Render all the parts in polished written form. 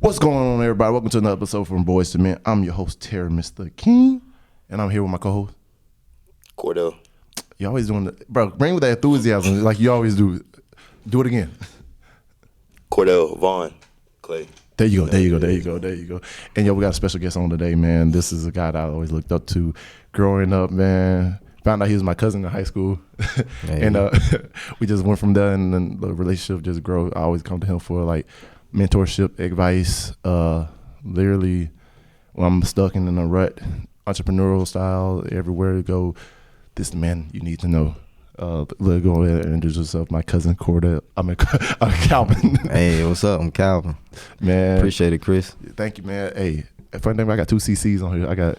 What's going on, everybody? Welcome to another episode from Boyz to Men. I'm your host, Terry, Mr. King, and I'm here with my co-host, Cordell. You always doing the, bro, bring with that enthusiasm like you always do. Do it again. Cordell, Vaughn, Clay. There you go. And yo, we got a special guest on today, man. This is a guy that I always looked up to growing up, man. Found out he was my cousin in high school. Hey. And we just went from there, and then the relationship just grew. I always come to him for like mentorship, advice. Literally, when I'm stuck in a rut, entrepreneurial style, everywhere to go, this is the man you need to know. Let's go ahead and introduce yourself. My cousin Cordell. I'm Calvin. Hey, what's up? I'm Calvin. Man, appreciate it, Chris. Thank you, man. Hey, funny thing, I got two CCs on here. I got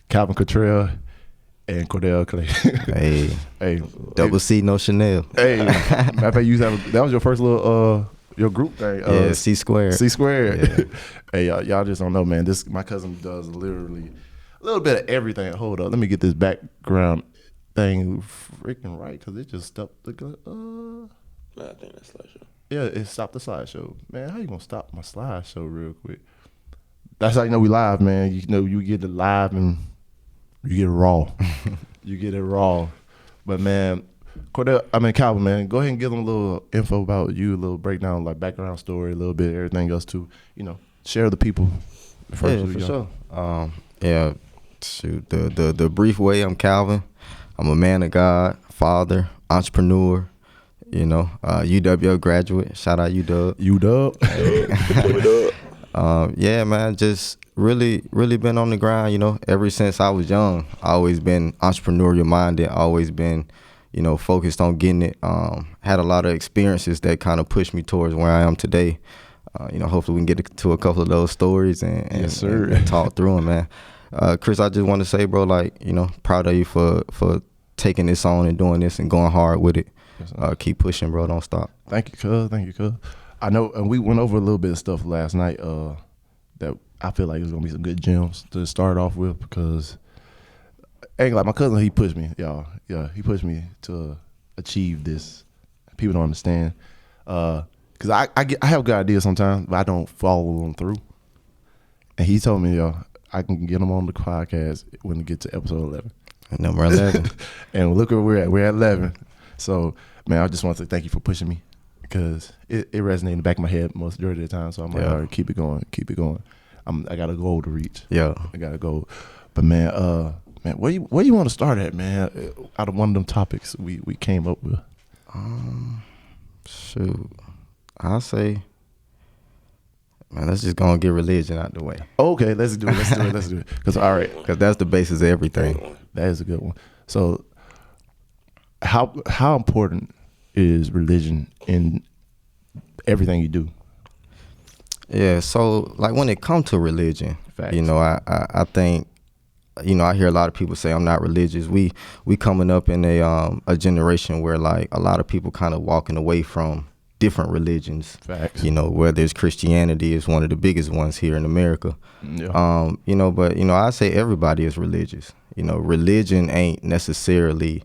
Calvin Cottrell and Cordell Clay. Hey, double C, no Chanel. Hey, matter of fact, that was your first little your group thing. Yeah, C squared. C squared. Yeah. Hey, y'all just don't know, man. This my cousin does literally a little bit of everything. Hold up, let me get this background thing freaking right, because it just stopped the I think that's slideshow. Yeah, it stopped the slideshow. Man, how you gonna stop my slideshow real quick? That's how you know we live, man. You know you get it live and you get it raw. You get it raw. But man, Calvin, man, go ahead and give them a little info about you, a little breakdown, like background story, a little bit, everything else to, share with the people. Yeah, for sure. The brief way, I'm Calvin. I'm a man of God, father, entrepreneur, UW graduate. Shout out UW. Yeah, man, just really been on the grind, ever since I was young. I always been entrepreneurial minded, always been, focused on getting it. Had a lot of experiences that kind of pushed me towards where I am today. Hopefully we can get to a couple of those stories and, yes, sir. and talk through them, man. Chris, I just want to say, bro, proud of you for taking this on and doing this and going hard with it. Yes, keep pushing, bro. Don't stop. Thank you, cuz. I know, and we went over a little bit of stuff last night that I feel like there's going to be some good gems to start off with, because ain't like my cousin, he pushed me, y'all. Yeah, he pushed me to achieve this. People don't understand. Because I have good ideas sometimes, but I don't follow them through. And he told me, y'all, I can get them on the podcast when we get to episode 11. Number 11. And look where we're at. We're at 11. So, man, I just want to say thank you for pushing me, because it resonated in the back of my head most majority of the time. So I'm like, all right, keep it going. I got a goal to reach. Yeah. I got a goal. But, man, where you want to start at, man, out of one of them topics we came up with? Shoot. I'll say, man, let's just go and get religion out the way. Okay, let's do it. Because that's the basis of everything. That is a good one. So, how important is religion in everything you do? Yeah, so like when it comes to religion, facts. I think, I hear a lot of people say I'm not religious. We coming up in a generation where like a lot of people kind of walking away from different religions. Facts. Whether it's Christianity is one of the biggest ones here in America. Yeah. But I say everybody is religious. Religion ain't necessarily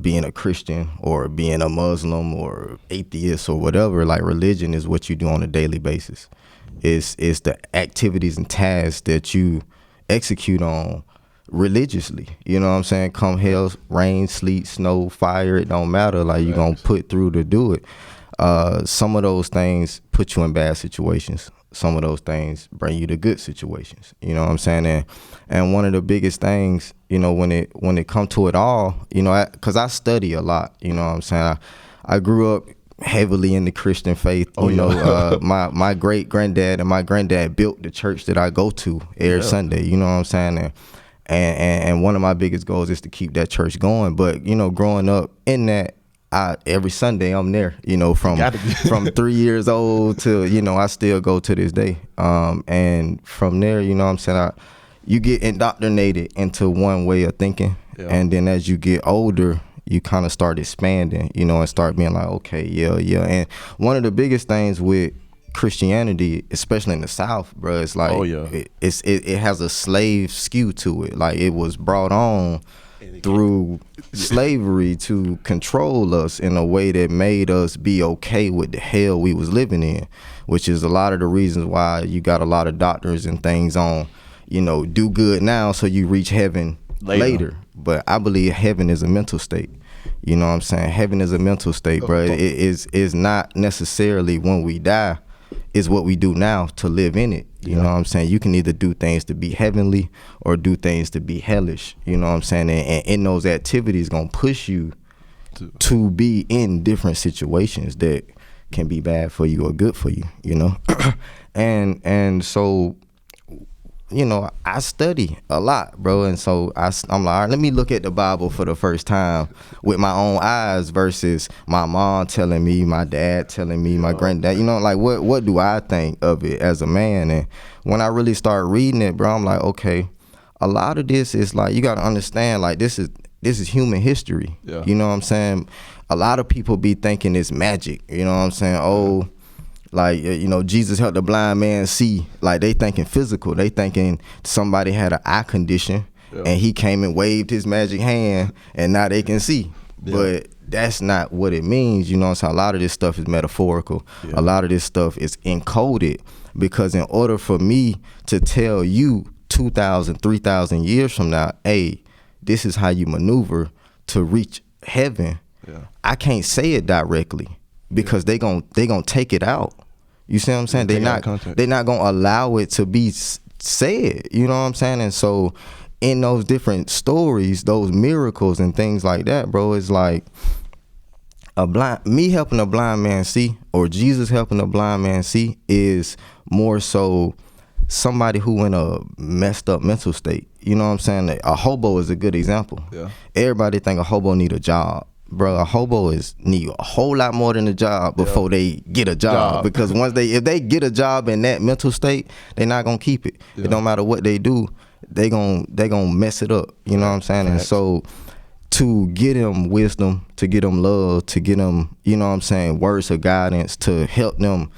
being a Christian or being a Muslim or atheist or whatever. Like, religion is what you do on a daily basis. It's the activities and tasks that you execute on religiously. You know what I'm saying? Come hell, rain, sleet, snow, fire, it don't matter. Like, you're gonna put through to do it. Some of those things put you in bad situations. Some of those things bring you to good situations. You know what I'm saying? And one of the biggest things, when it come to it all, because I study a lot. You know what I'm saying? I grew up heavily in the Christian faith. My great granddad and my granddad built the church that I go to every Sunday. You know what I'm saying? And one of my biggest goals is to keep that church going. But growing up in that, every Sunday I'm there, from 3 years old to, I still go to this day. And from there, I'm saying, you get indoctrinated into one way of thinking. Yeah. And then as you get older, you kind of start expanding, and start being like, okay, yeah. And one of the biggest things with Christianity, especially in the South, bro, it's like, it has a slave skew to it. Like, it was brought on through slavery to control us in a way that made us be okay with the hell we was living in, which is a lot of the reasons why you got a lot of doctors and things on, do good now so you reach heaven later. But I believe heaven is a mental state. You know what I'm saying? Heaven is a mental state, bro. It is not necessarily when we die. It's what we do now to live in it. You know what I'm saying? You can either do things to be heavenly or do things to be hellish. You know what I'm saying? And in those activities gonna push you to be in different situations that can be bad for you or good for you, and so I study a lot, bro, and so I'm like, all right, let me look at the Bible for the first time with my own eyes versus my mom telling me, my dad telling me, my granddad, like what do I think of it as a man? And when I really start reading it, bro, I'm like, okay, a lot of this is like, you got to understand, like this is human history. Yeah. You know what I'm saying? A lot of people be thinking it's magic. You know what I'm saying? Oh, like, Jesus helped the blind man see. Like, they thinking physical. They thinking somebody had an eye condition and he came and waved his magic hand and now they can see. Yeah. But that's not what it means. You know what I'm saying? A lot of this stuff is metaphorical. Yeah. A lot of this stuff is encoded, because in order for me to tell you 2,000, 3,000 years from now, hey, this is how you maneuver to reach heaven, I can't say it directly because they gonna take it out. You see what I'm saying? They're not gonna allow it to be said. You know what I'm saying? And so in those different stories, those miracles and things like that, bro, it's like me helping a blind man see, or Jesus helping a blind man see, is more so somebody who in a messed up mental state. You know what I'm saying? A hobo is a good example. Yeah. Everybody think a hobo need a job. Bro, a hobo need a whole lot more than a job before they get a job. Because if they get a job in that mental state, they're not gonna keep it. It don't matter what they do, they gonna mess it up. You know what I'm saying? And so to get them wisdom, to get them love, to get them, words of guidance, to help them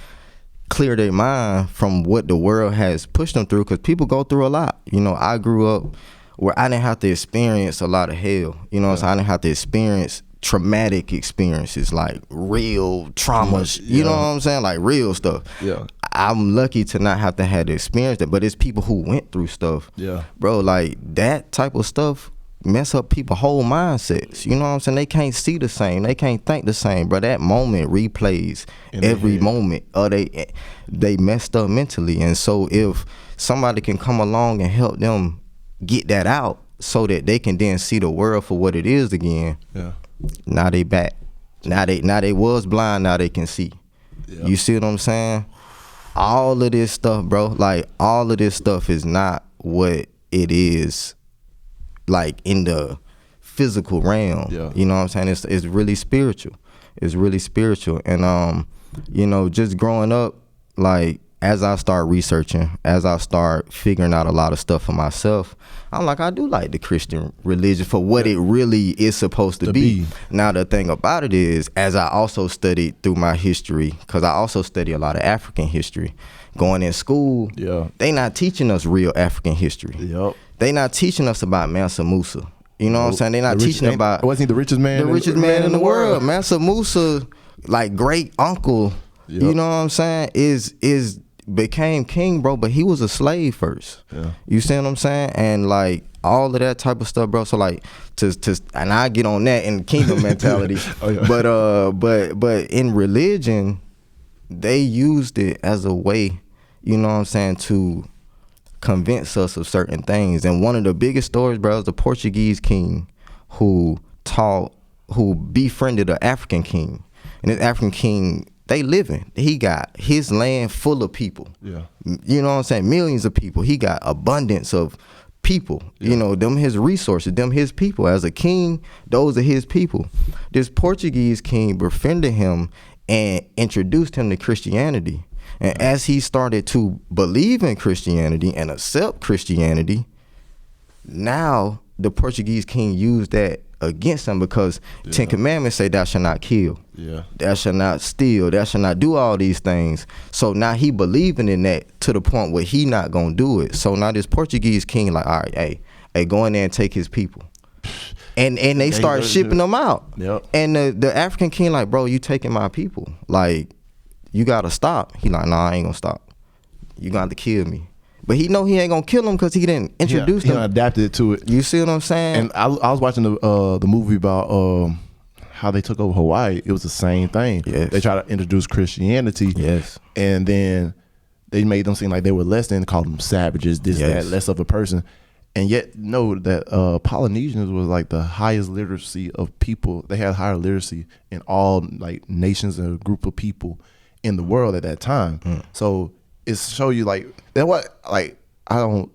clear their mind from what the world has pushed them through, because people go through a lot. I grew up where I didn't have to experience a lot of hell. You know what I'm saying? I didn't have to experience traumatic experiences, like real traumas, you know what I'm saying? Like real stuff. Yeah. I'm lucky to not have to have to experience that, but it's people who went through stuff. Yeah. Bro, like that type of stuff mess up people's whole mindsets. You know what I'm saying? They can't see the same. They can't think the same, bro. That moment replays every moment. Or they messed up mentally. And so if somebody can come along and help them get that out so that they can then see the world for what it is again. Yeah. Now they back. Now they was blind, now they can see. Yeah. You see what I'm saying? All of this stuff, bro, like all of this stuff is not what it is like in the physical realm. Yeah. You know what I'm saying? It's really spiritual. It's really spiritual. And just growing up, like as I start researching, as I start figuring out a lot of stuff for myself, I'm like, I do like the Christian religion for what it really is supposed to be. Now, the thing about it is, as I also studied through my history, because I also study a lot of African history, going in school, they not teaching us real African history. Yep. They not teaching us about Mansa Musa. You know what I'm saying? They not teaching about... Wasn't he the richest man? The richest man in the world. Mansa Musa, like great uncle, you know what I'm saying, is became king, bro, but he was a slave first. Yeah. You see what I'm saying? And like all of that type of stuff, bro. So like and I get on that in kingdom mentality. But in religion, they used it as a way, you know what I'm saying, to convince us of certain things. And one of the biggest stories, bro, is the Portuguese king who befriended an African king. And this African king, they living. He got his land full of people. Yeah. You know what I'm saying? Millions of people. He got abundance of people. Yeah. Them his resources, them his people. As a king, those are his people. This Portuguese king befriended him and introduced him to Christianity. And as he started to believe in Christianity and accept Christianity, now the Portuguese king used that against him, because 10 commandments say thou shalt not kill, thou shalt not steal, thou shalt not do all these things. So now he believing in that to the point where he not gonna do it. So now this Portuguese king like, all right, hey, go in there and take his people. And they start shipping them out. Yep. And the African king like, bro, you taking my people. Like, you gotta stop. He like, nah, I ain't gonna stop. You gonna have to kill me. But he know he ain't gonna kill him because he didn't introduce them. He adapted to it. You see what I'm saying? And I was watching the movie about how they took over Hawaii. It was the same thing. Yes. They tried to introduce Christianity. Yes. And then they made them seem like they were less than, called them savages, this, that, less of a person. And yet know that Polynesians was like the highest literacy of people. They had higher literacy in all like nations and a group of people in the world at that time. So it's show you like that. What like I'm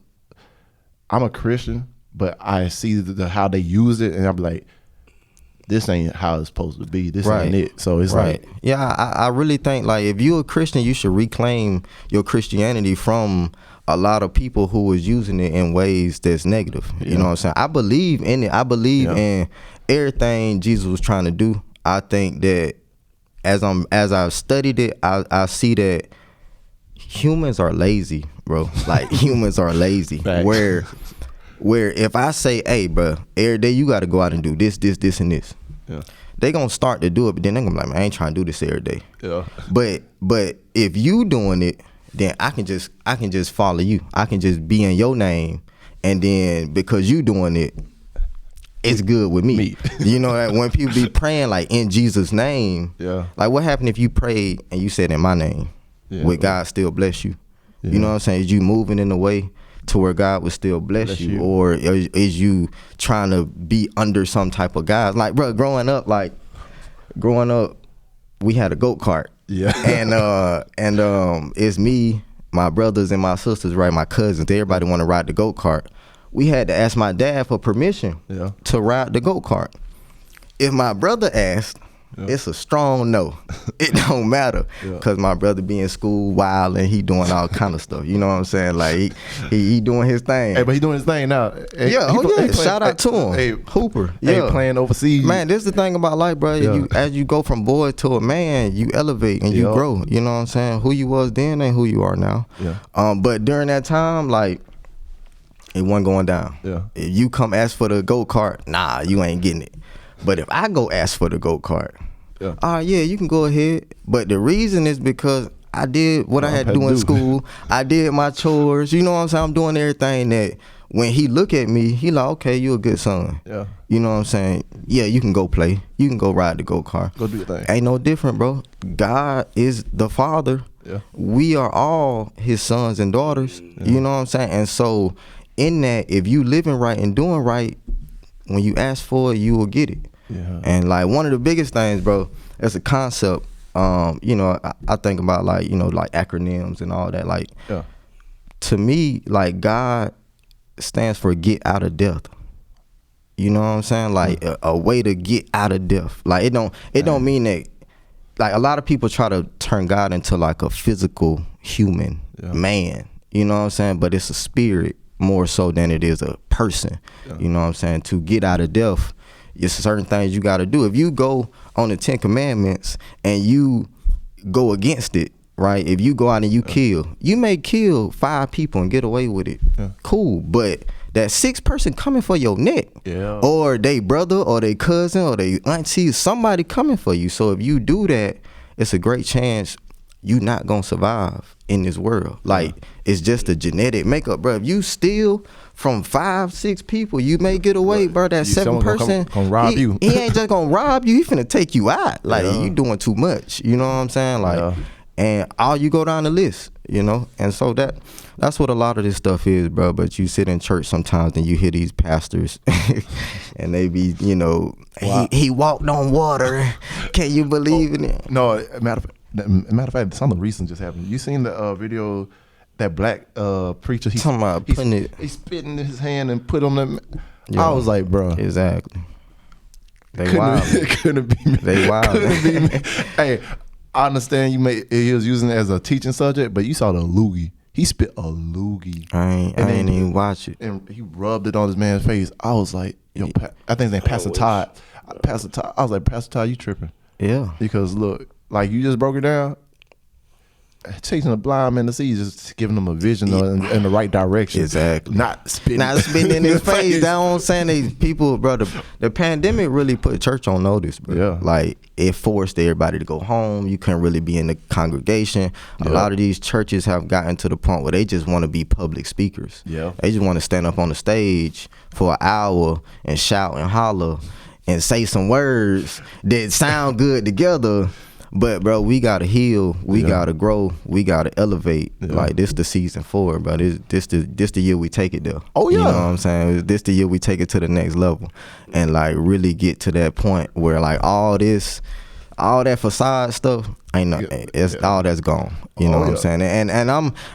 a Christian, but I see how they use it, and I'm like, this ain't how it's supposed to be. This ain't it. So it's like, yeah, I really think like if you're a Christian, you should reclaim your Christianity from a lot of people who was using it in ways that's negative. You know what I'm saying? I believe in it. I believe in everything Jesus was trying to do. I think that as I've studied it, I see that humans are lazy, bro. Like humans are lazy. Where if I say, hey, bro, every day you got to go out and do this, and this. Yeah. They gonna start to do it, but then they gonna be like, man, I ain't trying to do this every day. Yeah. But if you doing it, then I can just follow you. I can just be in your name, and then because you doing it, it's good with me. You know that when people be praying like in Jesus' name, like what happened if you prayed and you said in my name? Would God still bless you? You know what I'm saying? Is you moving in a way to where God would still bless you, or is you trying to be under some type of guise? Like, bro, growing up, we had a go-kart. Yeah. And it's me, my brothers and my sisters, right? My cousins. Everybody want to ride the go-kart. We had to ask my dad for permission to ride the go-kart. If my brother asked, it's a strong no. It don't matter, because my brother be in school wild and he doing all kind of stuff. You know what I'm saying? Like he doing his thing. Hey, but he doing his thing now. Hey, shout out to him. Hey, Hooper. Hey, playing overseas. Man, this is the thing about life, bro. As you go from boy to a man, you elevate and you grow. You know what I'm saying? Who you was then ain't who you are now. Yeah. But during that time, like, it wasn't going down. Yeah. If you come ask for the go-kart, nah, you ain't getting it. But if I go ask for the go-kart, you can go ahead. But the reason is because I did what I had to do in school. I did my chores. You know what I'm saying? I'm doing everything that when he look at me, he like, okay, you a good son. Yeah. You know what I'm saying? Yeah, you can go play. You can go ride the go-kart. Go do your thing. Ain't no different, bro. God is the Father. Yeah. We are all his sons and daughters. Yeah. You know what I'm saying? And so in that, if you living right and doing right, when you ask for it, you will get it. Yeah. And like one of the biggest things, bro, as a concept, you know, I think about like, you know, like acronyms and all that. Like, to me, like God stands for get out of death. You know what I'm saying? Like a way to get out of death. Like it don't mean that. Like a lot of people try to turn God into like a physical human man. You know what I'm saying? But it's a spirit more so than it is a person. You know what I'm saying? To get out of death, it's certain things you got to do. If you go on the 10 Commandments and you go against it, right? If you go out and you kill, you may kill 5 people and get away with it. Cool. But that 6th person coming for your neck, or they brother or they cousin or they auntie, somebody coming for you. So if you do that, it's a great chance you not gonna survive in this world. Like it's just a genetic makeup, bro. If you steal from 5-6 people, you may get away, bro. That 7th person gonna rob you. He ain't just gonna rob you. He finna take you out. Like you doing too much. You know what I'm saying? Like, and all you go down the list. You know, and so that's what a lot of this stuff is, bro. But you sit in church sometimes and you hear these pastors, and they be, you know, he walked on water. Can you believe in it? No, matter of fact, something recent just happened. You seen the video? That black preacher, he's talking about putting it. He spit in his hand and put on them. I was like, bro, exactly. They wild. Couldn't be me. They wild. Couldn't be me. Hey, I understand he was using it as a teaching subject, but you saw the loogie. He spit a loogie. I ain't even watch it. And he rubbed it on this man's face. I was like, yo, I think his name Pastor Todd. Pastor Todd. I was like, Pastor Todd, you tripping? Yeah. Because look, like you just broke it down. chasing a blind man to see, just giving them a vision in the right direction. Exactly. Not spitting in his face. That's what I'm saying. These people, bro, the pandemic really put church on notice, bro. Yeah. Like, it forced everybody to go home. You couldn't really be in the congregation. A lot of these churches have gotten to the point where they just want to be public speakers. Yeah. They just want to stand up on the stage for an hour and shout and holler and say some words that sound good together. But bro, we gotta heal, we gotta grow, we gotta elevate. Like, this the season for it, bro. This the year we take it there. Oh yeah, you know what I'm saying? This the year we take it to the next level, and like really get to that point where like all that facade stuff ain't nothing. All that's gone. You know what I'm saying? And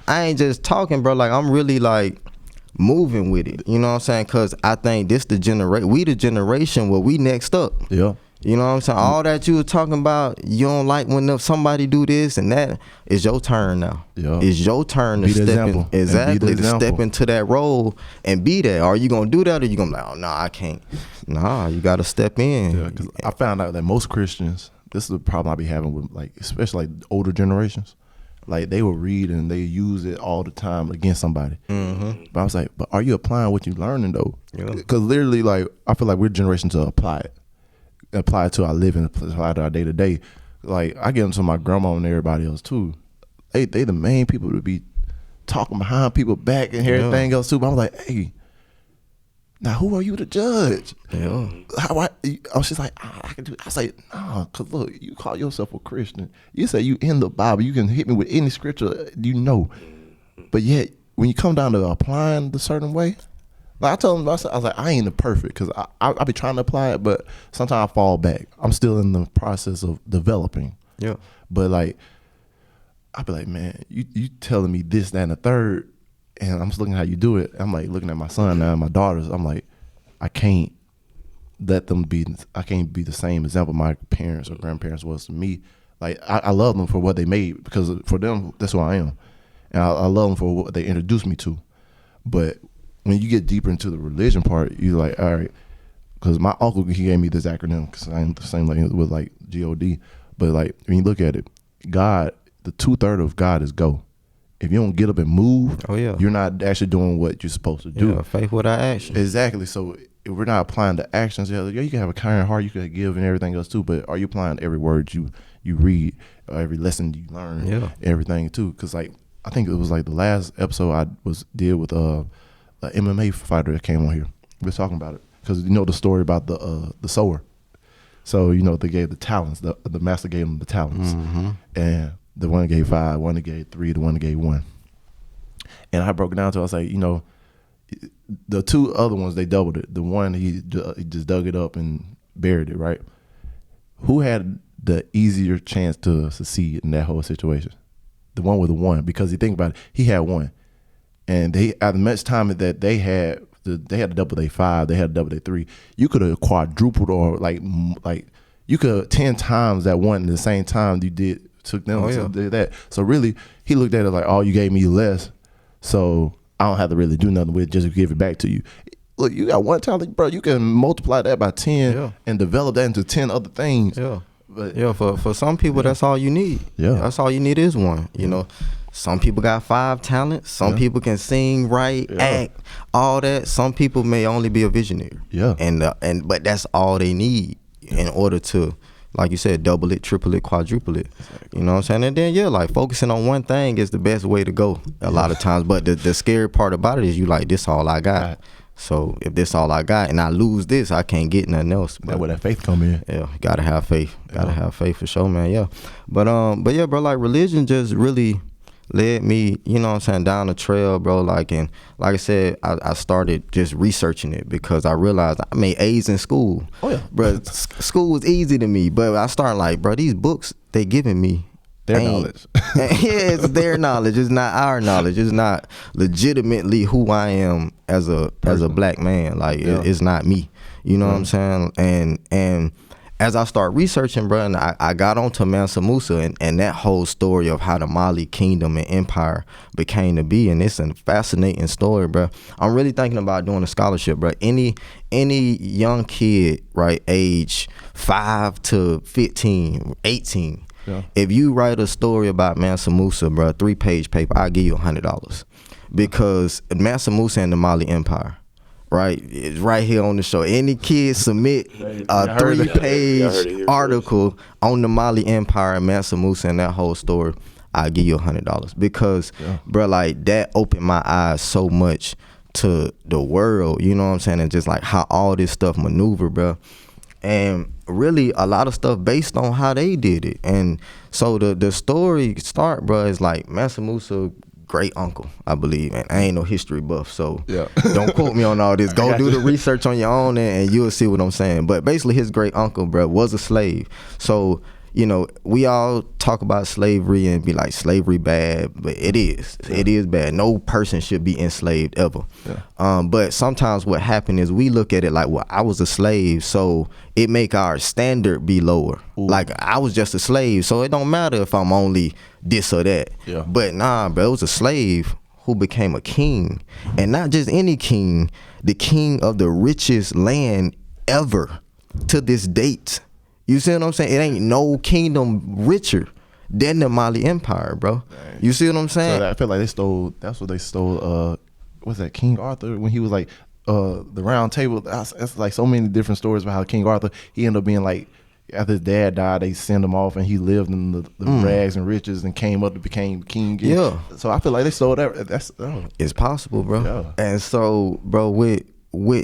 I ain't just talking, bro. Like, I'm really like moving with it. You know what I'm saying? Cause I think this the generation. We the generation where we next up. Yeah. You know what I'm saying? All that you were talking about, you don't like when somebody do this and that, it's your turn now. Yeah. It's your turn to step in. Exactly, to step into that role and be there. Are you going to do that, or you going to be like, oh, no, I can't. Nah, you got to step in. Yeah, because I found out that most Christians, this is the problem I be having with, like, especially like older generations. Like, they will read and they use it all the time against somebody. Mm-hmm. But I was like, but are you applying what you're learning, though? Because literally, like, I feel like we're generation to apply it to our living, apply to our day to day. Like, I get into my grandma and everybody else too. They the main people to be talking behind people back and everything else too. But I'm like, hey, now who are you to judge? Yeah. I was just like, I can do it. I was like, no, cause look, you call yourself a Christian. You say you in the Bible. You can hit me with any scripture you know. But yet, when you come down to applying the certain way, like I told him, I was like, I ain't perfect, because I be trying to apply it, but sometimes I fall back. I'm still in the process of developing. Yeah. But like, I be like, man, you telling me this, that, and the third, and I'm just looking at how you do it. I'm like looking at my son now and my daughters. I'm like, I can't let them be. I can't be the same example my parents or grandparents was to me. Like, I love them for what they made, because for them, that's who I am, and I love them for what they introduced me to. But when you get deeper into the religion part, you're like, all right, because my uncle, he gave me this acronym, because I'm the same like with like God, but like when you look at it, God, the 2/3 of God is go. If you don't get up and move, you're not actually doing what you're supposed to do. Yeah, faith without action. Exactly. So if we're not applying the actions, you can have a kind heart, you can give and everything else too, but are you applying every word you read, or every lesson you learn, everything too? Because like, I think it was like the last episode I did with an MMA fighter that came on here. We were talking about it because you know the story about the sower. So you know they gave the talents. The master gave them the talents, and the one gave 5, one gave 3, the one gave 1. And I broke it down to, I was like, you know, the 2 other ones, they doubled it. The one he just dug it up and buried it. Right? Who had the easier chance to succeed in that whole situation? The one with the 1, because you think about it, he had 1. And they, at the much time that they had to double their 5, they had to double their 3. You could have quadrupled, or like you could 10 times that one at the same time you took them to do that. So really, he looked at it like, oh, you gave me less, so I don't have to really do nothing with it, just give it back to you. Look, you got 1 talent, bro. You can multiply that by 10 and develop that into 10 other things. Yeah. But for some people, that's all you need. Yeah. That's all you need is 1. You know. Some people got 5 talents. Some people can sing, write, act, all that. Some people may only be a visionary. Yeah. But that's all they need in order to, like you said, double it, triple it, quadruple it. Exactly. You know what I'm saying? And then like focusing on one thing is the best way to go a lot of times. But the scary part about it is you like, this all I got. Right. So if this all I got and I lose this, I can't get nothing else. That's where that faith come in. Yeah, gotta have faith. Gotta have faith for sure, man. Yeah. But yeah, bro, like religion just really led me, you know what I'm saying, down the trail, bro. Like, and like I said, I started just researching it because I realized I made A's in school. Oh yeah, bro. School was easy to me, but I started like, bro, these books they giving me their knowledge. Yeah, it's their knowledge. It's not our knowledge. It's not legitimately who I am as a black man. Like it's not me. You know what I'm saying? And as I start researching, bro, and I got onto Mansa Musa and that whole story of how the Mali kingdom and empire became to be, and it's a fascinating story, bro. I'm really thinking about doing a scholarship, bro. Any young kid, right, age 5 to 15, 18, Yeah. If you write a story about Mansa Musa, bro, 3-page paper, I'll give you $100 because Mansa Musa and the Mali Empire. Right, it's right here on the show. Any kid submit a 3-page article on the Mali Empire and Mansa Musa and that whole story, I'll give you $100 because, bro, like that opened my eyes so much to the world. You know what I'm saying? And just like how all this stuff maneuver, bro. And really a lot of stuff based on how they did it. And so the story start, bro, is like Mansa Musa great uncle, I believe, and I ain't no history buff, so don't quote me on all this. Go do the research on your own and you'll see what I'm saying. But basically his great uncle, bro, was a slave. So, you know, we all talk about slavery and be like slavery bad, but it is. It is bad. No person should be enslaved ever. But sometimes what happened is we look at it like, well, I was a slave, so it make our standard be lower. Like I was just a slave, so it don't matter if I'm only this or that. But nah, bro, it was a slave who became a king, and not just any king, the king of the richest land ever to this date. You see what I'm saying? It ain't no kingdom richer than the Mali Empire, bro. Dang. You see what I'm saying? So I feel like they stole. That's what they stole. What's that? King Arthur, when he was like the Round Table. That's like so many different stories about how King Arthur, he ended up being like, after his dad died, they sent him off and he lived in the rags and riches and came up and became king. Yeah. So I feel like they stole that. That's it's possible, bro. Yeah. And so, bro, with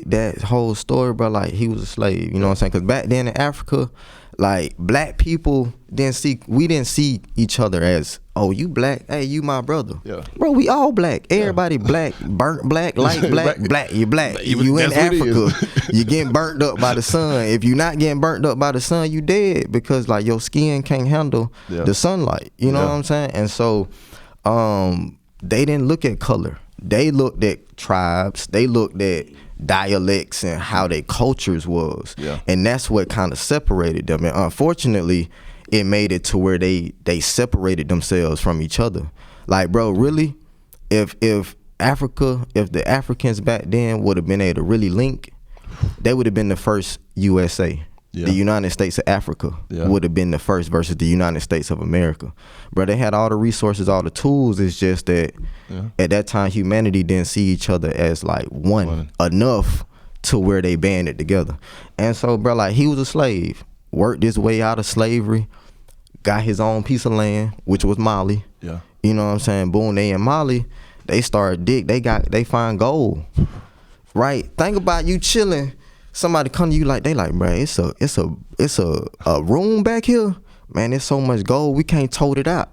that whole story, bro, like he was a slave, you know what I'm saying? Because back then in Africa, like black people we didn't see each other as, oh, you black, hey, you my brother. Bro, we all black. Everybody black, burnt black, light black, black. You black. You in Africa, you getting burnt up by the sun. If you not getting burnt up by the sun, you dead because like your skin can't handle the sunlight. You know what I'm saying? And so they didn't look at color. They looked at tribes. They looked at dialects and how their cultures was. And that's what kind of separated them. And unfortunately, it made it to where they separated themselves from each other. Like, bro, really, if the Africans back then would have been able to really link, they would have been the first USA. The United States of Africa would have been the first versus the United States of America. Bro, they had all the resources, all the tools. It's just that at that time, humanity didn't see each other as like one enough to where they banded together. And so, bro, like he was a slave, worked his way out of slavery, got his own piece of land, which was Mali. You know what I'm saying? Boom, they in Mali, they started they find gold. Right? Think about you chilling. Somebody come to you like, they like, bro, it's a room back here, man. There's so much gold we can't tote it out.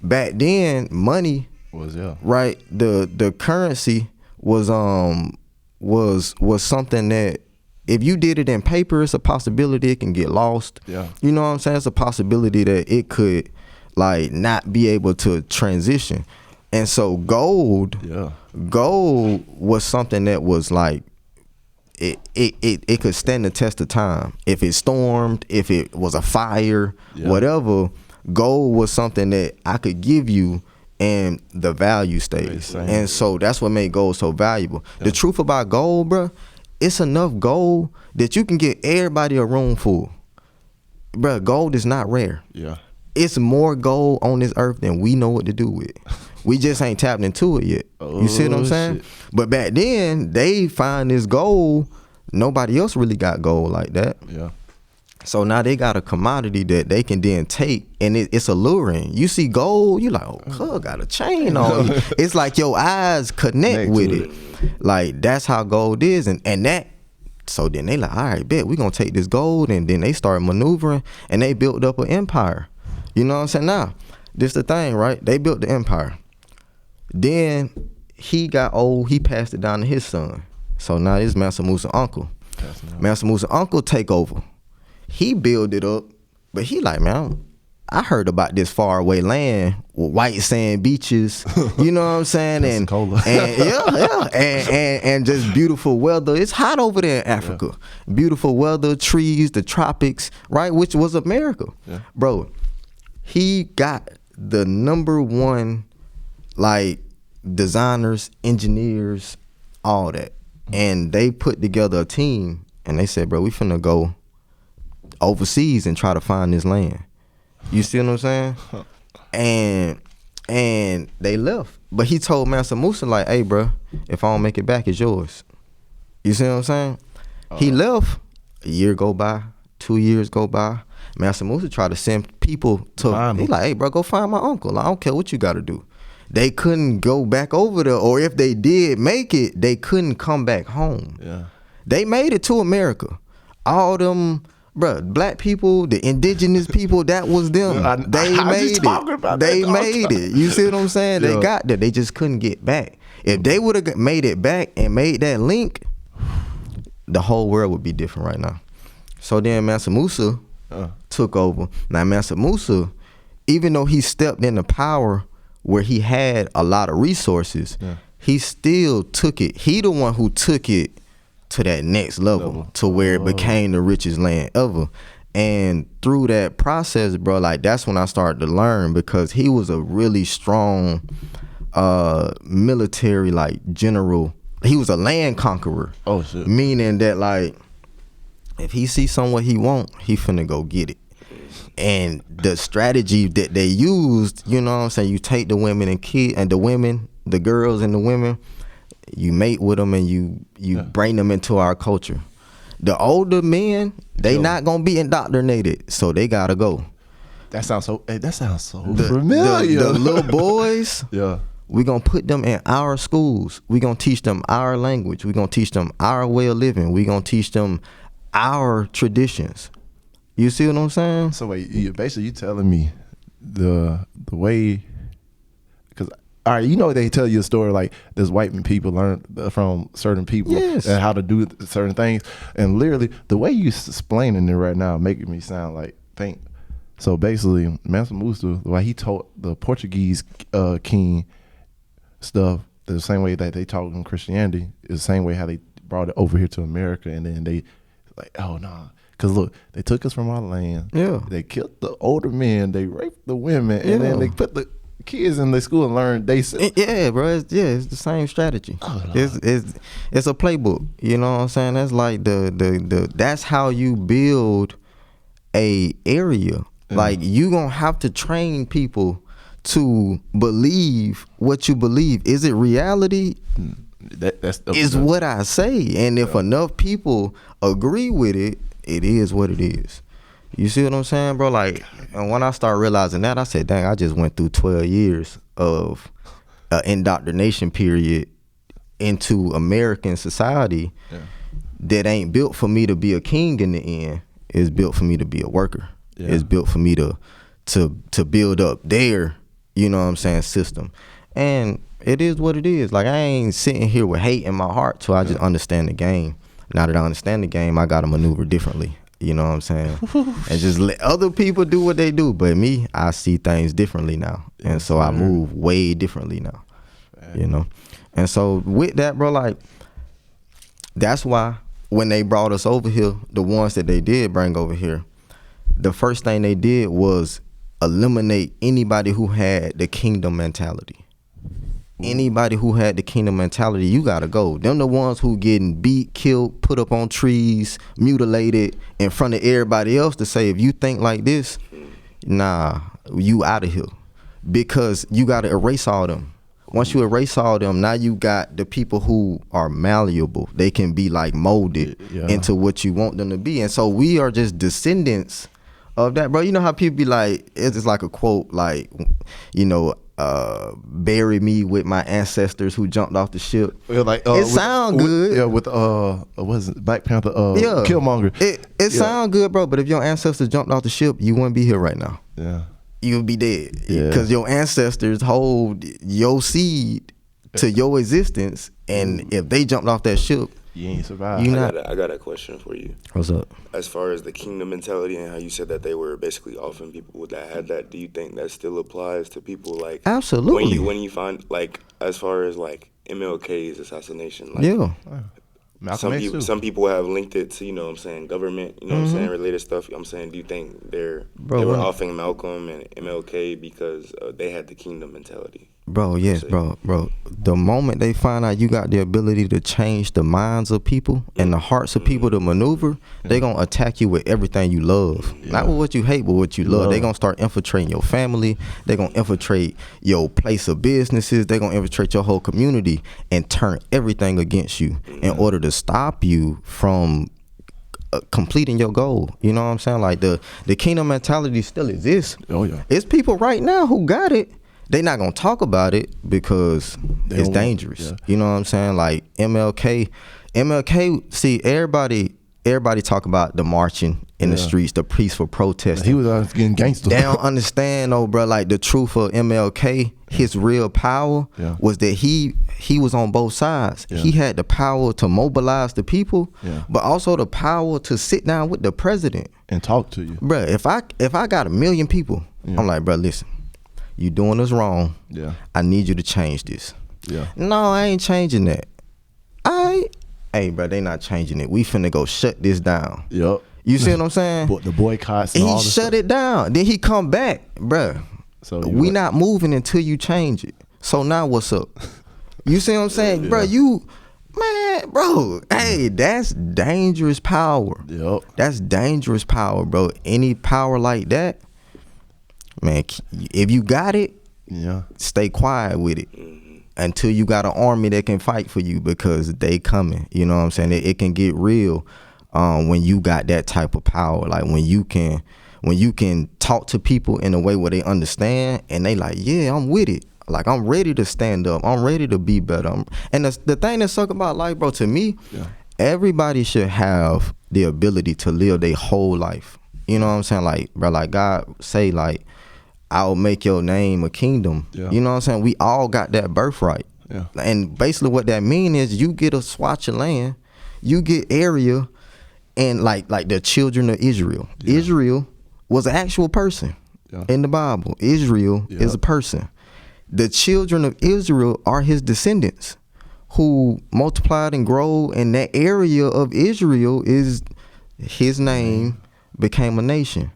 Back then, money was right. The currency was something that if you did it in paper, it's a possibility it can get lost. You know what I'm saying? It's a possibility that it could like not be able to transition. And so gold was something that was like, it could stand the test of time. If it stormed, if it was a fire, whatever, gold was something that I could give you and the value stays. And so that's what made gold so valuable. The truth about gold, bro, it's enough gold that you can get everybody a room full. Bro, gold is not rare. It's more gold on this earth than we know what to do with. We just ain't tapped into it yet. You see what I'm saying? Shit. But back then, they find this gold. Nobody else really got gold like that. So now they got a commodity that they can then take, and it's alluring. You see gold, you like, oh, cuz got a chain on. It's like your eyes connect with it. Like, that's how gold is. And that, so then they like, all right, bet, we gonna take this gold, and then they start maneuvering, and they built up an empire. You know what I'm saying? Now, this the thing, right? They built the empire. Then he got old, he passed it down to his son. So now this Mansa Musa uncle. Mansa Musa uncle take over. He build it up, but he like, man, I heard about this faraway land with white sand beaches, you know what I'm saying? and just beautiful weather. It's hot over there in Africa. Beautiful weather, trees, the tropics, right? Which was America. Bro, he got the #1 like designers, engineers, all that. And they put together a team and they said, bro, we finna go overseas and try to find this land. You see what I'm saying? And they left. But he told Mansa Musa, like, hey, bro, if I don't make it back, it's yours. You see what I'm saying? He left. A year go by, 2 years go by. Mansa Musa tried to send people to, he like, hey, bro, go find my uncle. I don't care what you got to do. They couldn't go back over there, or if they did make it, they couldn't come back home. Yeah. They made it to America. All them, bro, black people, the indigenous people, that was them. They made it. They made it. You see what I'm saying? Yeah. They got there. They just couldn't get back. If they would have made it back and made that link, the whole world would be different right now. So then Mansa Musa took over. Now Mansa Musa, even though he stepped into power where he had a lot of resources, he still took it. He the one who took it to that next level to where it became the richest land ever. And through that process, bro, like that's when I started to learn, because he was a really strong military, like, general. He was a land conqueror. Oh shit. Meaning that, like, if he sees somewhere he want, he finna go get it. And the strategy that they used, you know what I'm saying, you take the women and the girls and the women, you mate with them and you bring them into our culture. The older men, they not gonna be indoctrinated, so they gotta go. That sounds so familiar. The little boys, we gonna put them in our schools. We gonna teach them our language. We gonna teach them our way of living. We gonna teach them our traditions. You see what I'm saying? So wait, you telling me the way, because all right, you know they tell you a story like this white people learn from certain people and how to do certain things, and literally the way you explaining it right now making me sound like think. So basically, Mansa Musa, the way he taught the Portuguese king stuff, the same way that they taught in Christianity is the same way how they brought it over here to America, and then they like, oh nah. Cause look, they took us from our land. Yeah. They killed the older men. They raped the women, and then they put the kids in the school and learned they. Yeah, bro. It's the same strategy. Oh, it's a playbook. You know what I'm saying? That's like the that's how you build a area. Like you gonna have to train people to believe what you believe. Is it reality? That's what I say. And if enough people agree with it, it is what it is. You see what I'm saying, bro? Like, and when I started realizing that, I said, dang, I just went through 12 years of indoctrination period into American society that ain't built for me to be a king in the end. It's built for me to be a worker. Yeah. It's built for me to build up their, you know what I'm saying, system. And it is what it is. Like, I ain't sitting here with hate in my heart, so I just understand the game. Now that I understand the game, I got to maneuver differently. You know what I'm saying? And just let other people do what they do. But me, I see things differently now. And so I move way differently now. You know? And so with that, bro, like, that's why when they brought us over here, the ones that they did bring over here, the first thing they did was eliminate anybody who had the kingdom mentality. Anybody who had the kingdom mentality, you gotta go. Them the ones who getting beat, killed, put up on trees, mutilated in front of everybody else to say, if you think like this, nah, you out of here. Because you gotta erase all them. Once you erase all them, now you got the people who are malleable. They can be like molded into what you want them to be. And so we are just descendants of that, bro. You know how people be like, it's like a quote, like, you know, bury me with my ancestors who jumped off the ship. Like, it sound good. With what is it, Black Panther, Killmonger. It sound good, bro, but if your ancestors jumped off the ship, you wouldn't be here right now. Yeah. You would be dead. Because your ancestors hold your seed to your existence, and if they jumped off that ship, you ain't survived. I got a question for you. What's up? As far as the kingdom mentality and how you said that they were basically offering people that had that, do you think that still applies to people like absolutely when you find like as far as like MLK's assassination? Like, some people have linked it to, you know what I'm saying, government, you know what I'm saying, related stuff. I'm saying, do you think they were offering Malcolm and MLK because they had the kingdom mentality? Bro, yes, bro. the moment they find out you got the ability to change the minds of people and the hearts of people to maneuver, they're going to attack you with everything you love. Not with what you hate, but what you love. They're going to start infiltrating your family. They're going to infiltrate your place of businesses. They're going to infiltrate your whole community and turn everything against you in order to stop you from completing your goal. You know what I'm saying? Like the kingdom mentality still exists. Oh, yeah. It's people right now who got it. They not gonna talk about it because it's dangerous. Yeah. You know what I'm saying? Like MLK, see, everybody talk about the marching in the streets, the peaceful protesting. He was getting gangster. They don't understand though, bro. Like the truth of MLK, his real power was that he was on both sides. He had the power to mobilize the people, but also the power to sit down with the president and talk to you. Bro, if I got 1 million people, I'm like, bro, listen. You doing this wrong. Yeah. I need you to change this. Yeah. No, I ain't changing that. Hey, bro, they not changing it. We finna go shut this down. Yep. You see what I'm saying? The boycotts and all this shut it down. Then he come back, bro. So we not moving until you change it. So now what's up? You see what I'm saying? Bro, hey, that's dangerous power. Yep. That's dangerous power, bro. Any power like that, man, if you got it, stay quiet with it until you got an army that can fight for you, because they coming. You know what I'm saying? It can get real when you got that type of power. Like when you can talk to people in a way where they understand and they like, yeah, I'm with it. Like I'm ready to stand up. I'm ready to be better. And the thing that suck about life, bro, to me, everybody should have the ability to live their whole life. You know what I'm saying? Like, bro, like God say, like, I'll make your name a kingdom. Yeah. You know what I'm saying? We all got that birthright. Yeah. And basically what that mean is you get a swatch of land, you get area, and like the children of Israel. Yeah. Israel was an actual person in the Bible. Israel is a person. The children of Israel are his descendants who multiplied and grow, and that area of Israel is his name became a nation.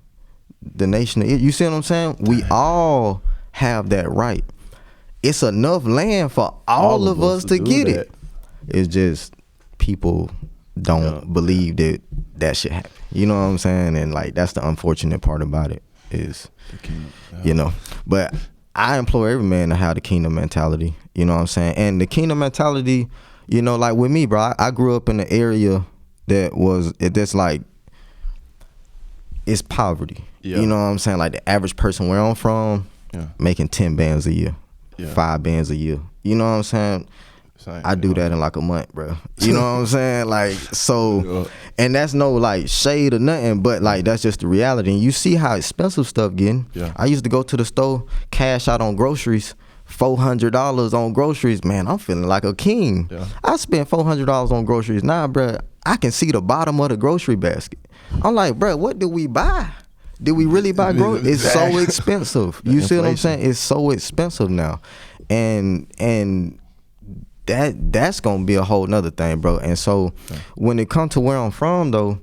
The nation of Israel. You see what I'm saying? We all have that right. It's enough land for all of us to get it. It's just people don't believe that should happen. You know what I'm saying? And like that's the unfortunate part about it is, you know. But I implore every man to have the kingdom mentality. You know what I'm saying? And the kingdom mentality, you know, like with me, bro, I grew up in an area that's like, it's poverty. Yeah. You know what I'm saying? Like the average person where I'm from, making 10 bands a year, 5 bands a year. You know what I'm saying? I do that in like a month, bro. You know what I'm saying? Like, so, and that's no like shade or nothing, but like that's just the reality. And you see how expensive stuff getting. Yeah. I used to go to the store, cash out on groceries, $400 on groceries. Man, I'm feeling like a king. Yeah. I spent $400 on groceries. Nah, bro, I can see the bottom of the grocery basket. I'm like, bro, what did we buy? Did we really buy groceries? It's so expensive. You see what I'm saying? It's so expensive now. And that's gonna be a whole nother thing, bro. And so when it comes to where I'm from though,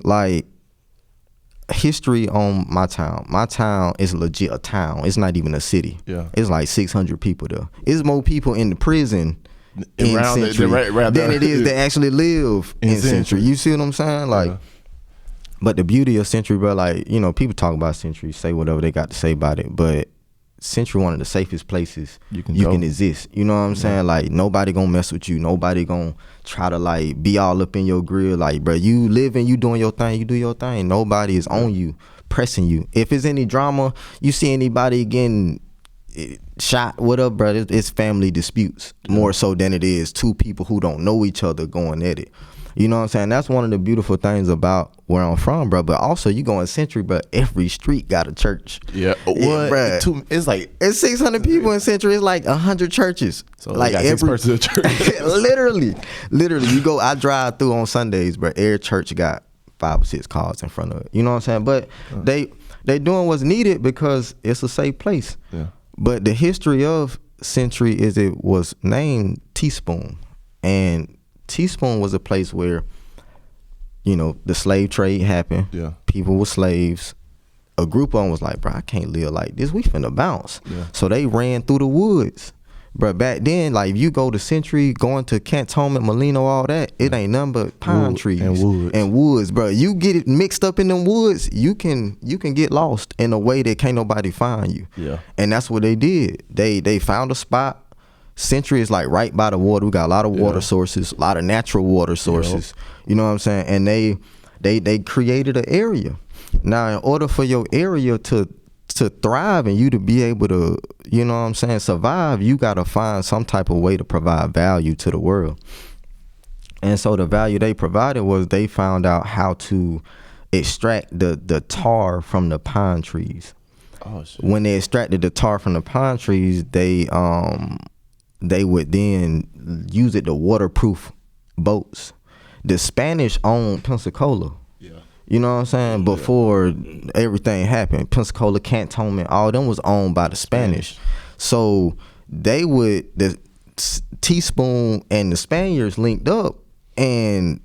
like history on my town is legit a town. It's not even a city. Yeah. It's like 600 people there. It's more people in the prison in Century than it is that actually live in Century. You see what I'm saying? Like, but the beauty of Century, bro, like, you know, people talk about Century, say whatever they got to say about it, but Century one of the safest places you can exist. You know what I'm saying? Like, nobody gonna mess with you. Nobody gonna try to like be all up in your grill. Like, bro, you living, you doing your thing, you do your thing. Nobody is on you, pressing you. If there's any drama, you see anybody getting shot, whatever, bro, it's family disputes more so than it is two people who don't know each other going at it. You know what I'm saying? That's one of the beautiful things about where I'm from, bro. But also, you go in Century, but every street got a church. Yeah, what? Bro, it's like it's 600 people in Century. It's like 100 churches. So like every person at church. literally, you go. I drive through on Sundays, bro. Every church got 5 or 6 cars in front of it. You know what I'm saying? But they doing what's needed because it's a safe place. Yeah. But the history of Century is it was named Teaspoon, and Teaspoon was a place where, you know, the slave trade happened. Yeah. People were slaves. A group of them was like, bro, I can't live like this. We finna bounce. Yeah. So they ran through the woods. But back then, like if you go to Century, going to Cantonment, Molino, all that, it ain't nothing but pine trees and woods, bro. You get it mixed up in them woods, you can get lost in a way that can't nobody find you. Yeah. And that's what they did. They found a spot. Century is like right by the water. We got a lot of water sources, a lot of natural water sources. You know what I'm saying? And they created an area. Now, in order for your area to thrive and you to be able to, you know what I'm saying, survive, you got to find some type of way to provide value to the world. And so the value they provided was they found out how to extract the tar from the pine trees. Oh, shit. When they extracted the tar from the pine trees, they would then use it to waterproof boats. The Spanish owned Pensacola. Yeah. You know what I'm saying? Before everything happened, Pensacola, Cantonment, all them was owned by the Spanish. So the Teaspoon and the Spaniards linked up, and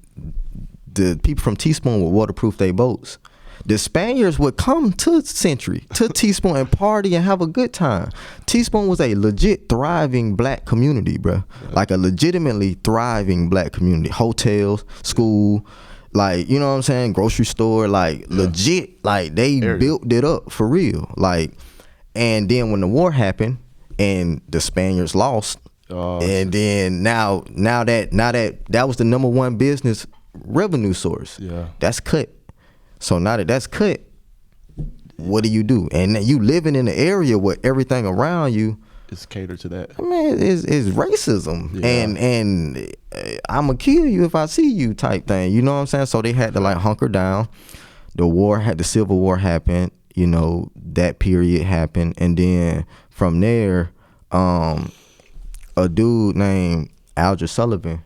the people from Teaspoon would waterproof their boats. The Spaniards would come to Century, to Teaspoon, and party and have a good time. Teaspoon was a legit thriving black community, bro. Like a legitimately thriving black community. Hotels, school, like, you know what I'm saying? Grocery store, like legit. Like they built it up for real. Like, and then when the war happened and the Spaniards lost, and then now that was the number one business revenue source. Yeah, that's cut. So now that that's cut, what do you do? And you living in an area where everything around you is catered to that. I mean, it's racism, and I'ma kill you if I see you type thing. You know what I'm saying? So they had to like hunker down. The Civil War happened. You know, that period happened, and then from there, a dude named Alger Sullivan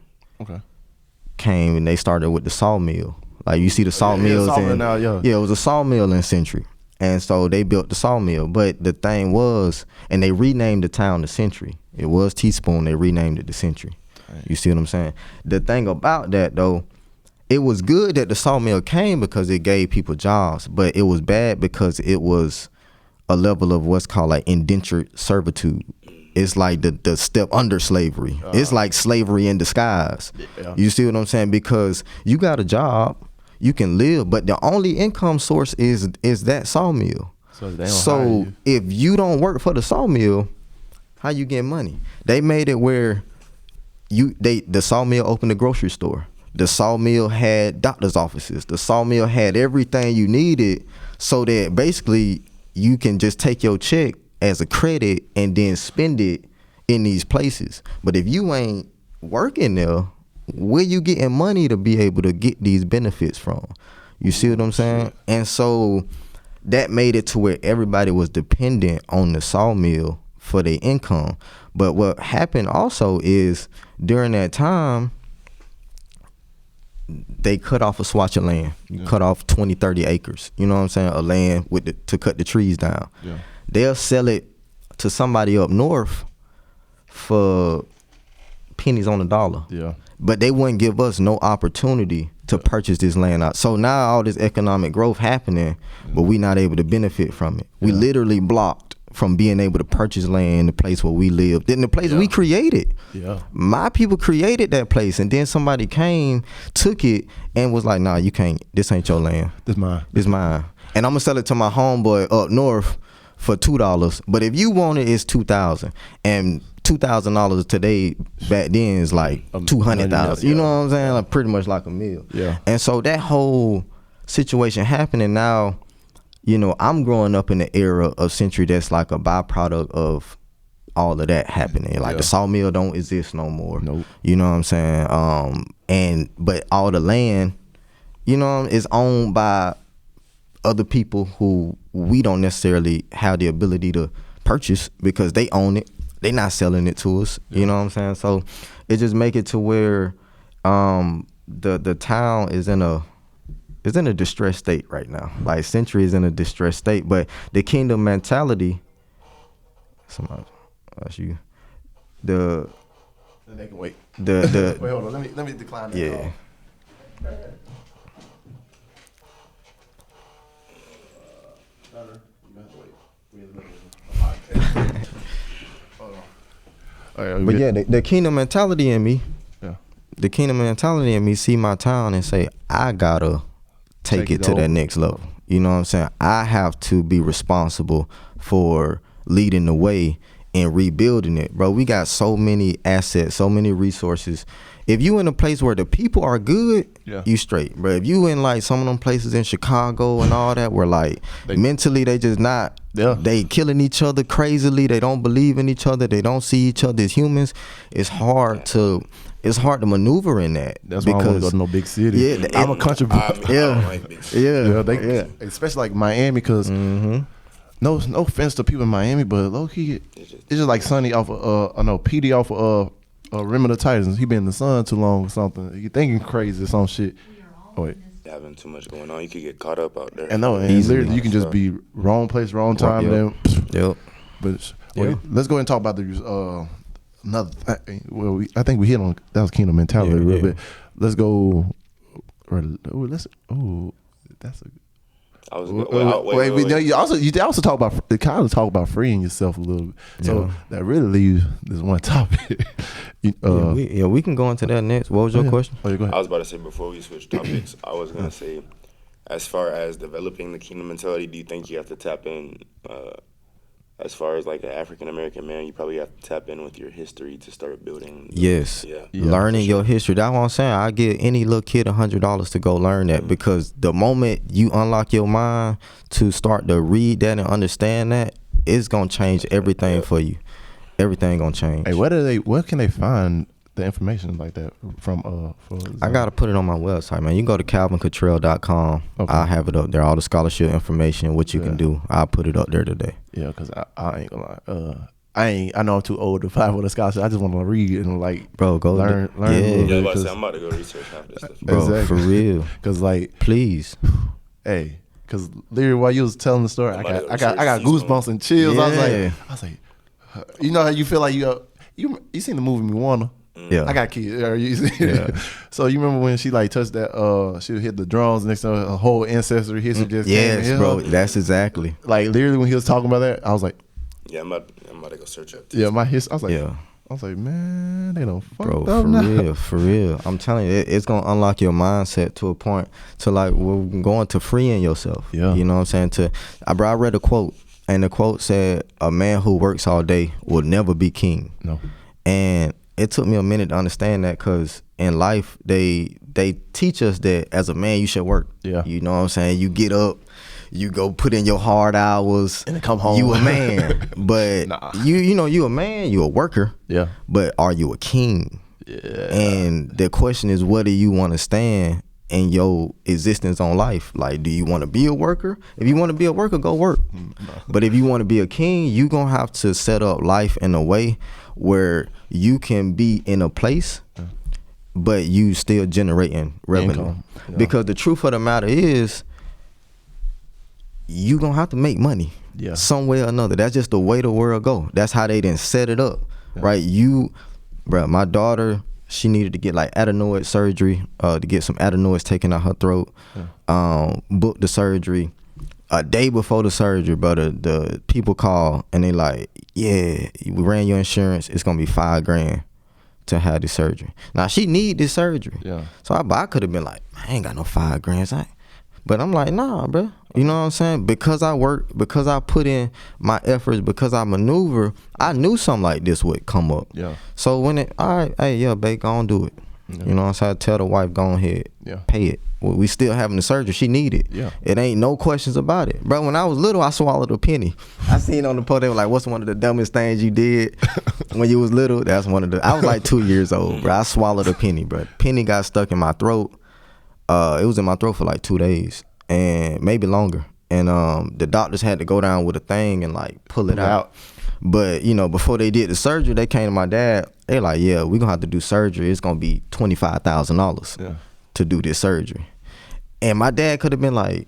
came, and they started with the sawmill. Like you see the sawmills it was a sawmill in Century. And so they built the sawmill. But the thing was, and they renamed the town to Century. It was Teaspoon, they renamed it to Century. Dang. You see what I'm saying? The thing about that though, it was good that the sawmill came because it gave people jobs, but it was bad because it was a level of what's called like indentured servitude. It's like the step under slavery. It's like slavery in disguise. Yeah. You see what I'm saying? Because you got a job, you can live, but the only income source is that sawmill. So if you don't work for the sawmill, how you get money? They made it where the sawmill opened a grocery store. The sawmill had doctor's offices. The sawmill had everything you needed, so that basically you can just take your check as a credit and then spend it in these places. But if you ain't working there, where you getting money to be able to get these benefits from? You see what I'm saying? And so that made it to where everybody was dependent on the sawmill for their income. But what happened also is during that time, they cut off a swatch of land. You cut off 20, 30 acres. You know what I'm saying? Of land to cut the trees down. Yeah. They'll sell it to somebody up north for pennies on the dollar. Yeah. But they wouldn't give us no opportunity to purchase this land out. So now all this economic growth happening, but we not able to benefit from it. We literally blocked from being able to purchase land in the place where we lived, in the place we created. Yeah. My people created that place, and then somebody came, took it, and was like, nah, you can't, this ain't your land. This mine. This mine. And I'm gonna sell it to my homeboy up north for $2. But if you want it, it's $2,000. And $2,000 today back then is like $200,000. You know what I'm saying? Like pretty much like a meal. Yeah. And so that whole situation happened, and now, you know, I'm growing up in the era of Century that's like a byproduct of all of that happening. Like the sawmill don't exist no more. Nope. You know what I'm saying? But all the land, you know, is owned by other people who we don't necessarily have the ability to purchase because they own it. They not selling it to us. You know what I'm saying? So it just make it to where the town is in a distressed state right now. Like Century is in a distressed state, but the kingdom mentality. Somebody ask you. They can wait. Wait, hold on. Let me decline that. Yeah. Call. But yeah, the kingdom mentality in me. Yeah. The kingdom mentality in me see my town and say, I gotta take it to that next level. You know what I'm saying? I have to be responsible for leading the way and rebuilding it. Bro, we got so many assets, so many resources. If you in a place where the people are good, you straight. Bro, if you in like some of them places in Chicago and all that where like mentally they just not, they killing each other crazily, they don't believe in each other, they don't see each other as humans, it's hard to maneuver in that. That's why I don't want to go to no big city. Yeah, I'm a country boy. Especially like Miami, because no offense to people in Miami, but low key, it's just like Sonny off of PD off of Rim of the Titans. He been in the sun too long or something. You thinking crazy or some shit. Oh wait. Having too much going on, you could get caught up out there. And literally you can just be wrong place, wrong time. But let's go ahead and talk about the another. I think we hit on that was kingdom mentality a little bit. Let's go. That's a. You also talk about kind of talk about freeing yourself a little bit. So that really leaves this one topic. We can go into that next. What was your question? Go ahead. I was about to say before we switch topics, I was gonna say, as far as developing the kingdom mentality, do you think you have to tap in? As far as like an African American man, you probably have to tap in with your history to start building. Yes. Learning your history. That's what I'm saying. I give any little kid $100 to go learn that, because the moment you unlock your mind to start to read that and understand that, it's gonna change everything for you. Everything gonna change. Hey, where can they find the information like that from? I gotta put it on my website, man. You can go to calvincottrell.com. I have it up there, all the scholarship information, what you can do. I'll put it up there today. Yeah, because I ain't gonna lie. I know I'm too old to apply for the scholarship. I just want to read and like, bro, go learn. I'm about to go research half this stuff, bro. Exactly. For real. Because like, please, hey, because literally while you was telling the story, I got goosebumps and chills. I was like, you know how you feel like you seen the movie Moana? Yeah, I got kids. So you remember when she like touched that? She hit the drums next to her whole ancestry history just yes, came bro. That's exactly like literally when he was talking about that. I was like, I'm about to go search up. My history. I was like, man, they don't fucked up now. For real. I'm telling you, it's gonna unlock your mindset to a point to like we're going to freeing yourself. Yeah, you know what I'm saying? I read a quote, and the quote said, "A man who works all day will never be king." No, and it took me a minute to understand that, because in life they teach us that as a man you should work. Yeah, you know what I'm saying? You get up, you go put in your hard hours, and then come home. You a man, but you a man, you a worker. Yeah, but are you a king? Yeah. And the question is, what do you want to stand in your existence on life? Like, do you want to be a worker? If you want to be a worker, go work. But if you want to be a king, you gonna have to set up life in a way where you can be in a place, but you still generating revenue. Because the truth of the matter is, you gonna have to make money some way or another. That's just the way the world go. That's how they didn't set it up, right? My daughter, she needed to get like adenoid surgery, to get some adenoids taken out her throat. Booked the surgery. A day before the surgery, but the people call and they like, yeah, we ran your insurance. It's gonna be $5,000 to have the surgery. Now she need this surgery. Yeah. So I could have been like, I ain't got no $5,000. But I'm like, nah, bro. You know what I'm saying? Because I work, because I put in my efforts, because I maneuver, I knew something like this would come up. Yeah. So when babe, go on do it. Yeah. You know what I'm saying? I tell the wife, go ahead, pay it. Well, we still having the surgery. She need it. Yeah. It ain't no questions about it. Bro, when I was little, I swallowed a penny. I seen on the post, they were like, what's one of the dumbest things you did when you was little? That's one of the, I was like 2 years old, bro. I swallowed a penny, bro. Penny got stuck in my throat. It was in my throat for like 2 days and maybe longer. And the doctors had to go down with a thing and like pull it out. But, before they did the surgery, they came to my dad. They like, yeah, we're going to have to do surgery. It's going to be $25,000 to do this surgery. And my dad could have been like,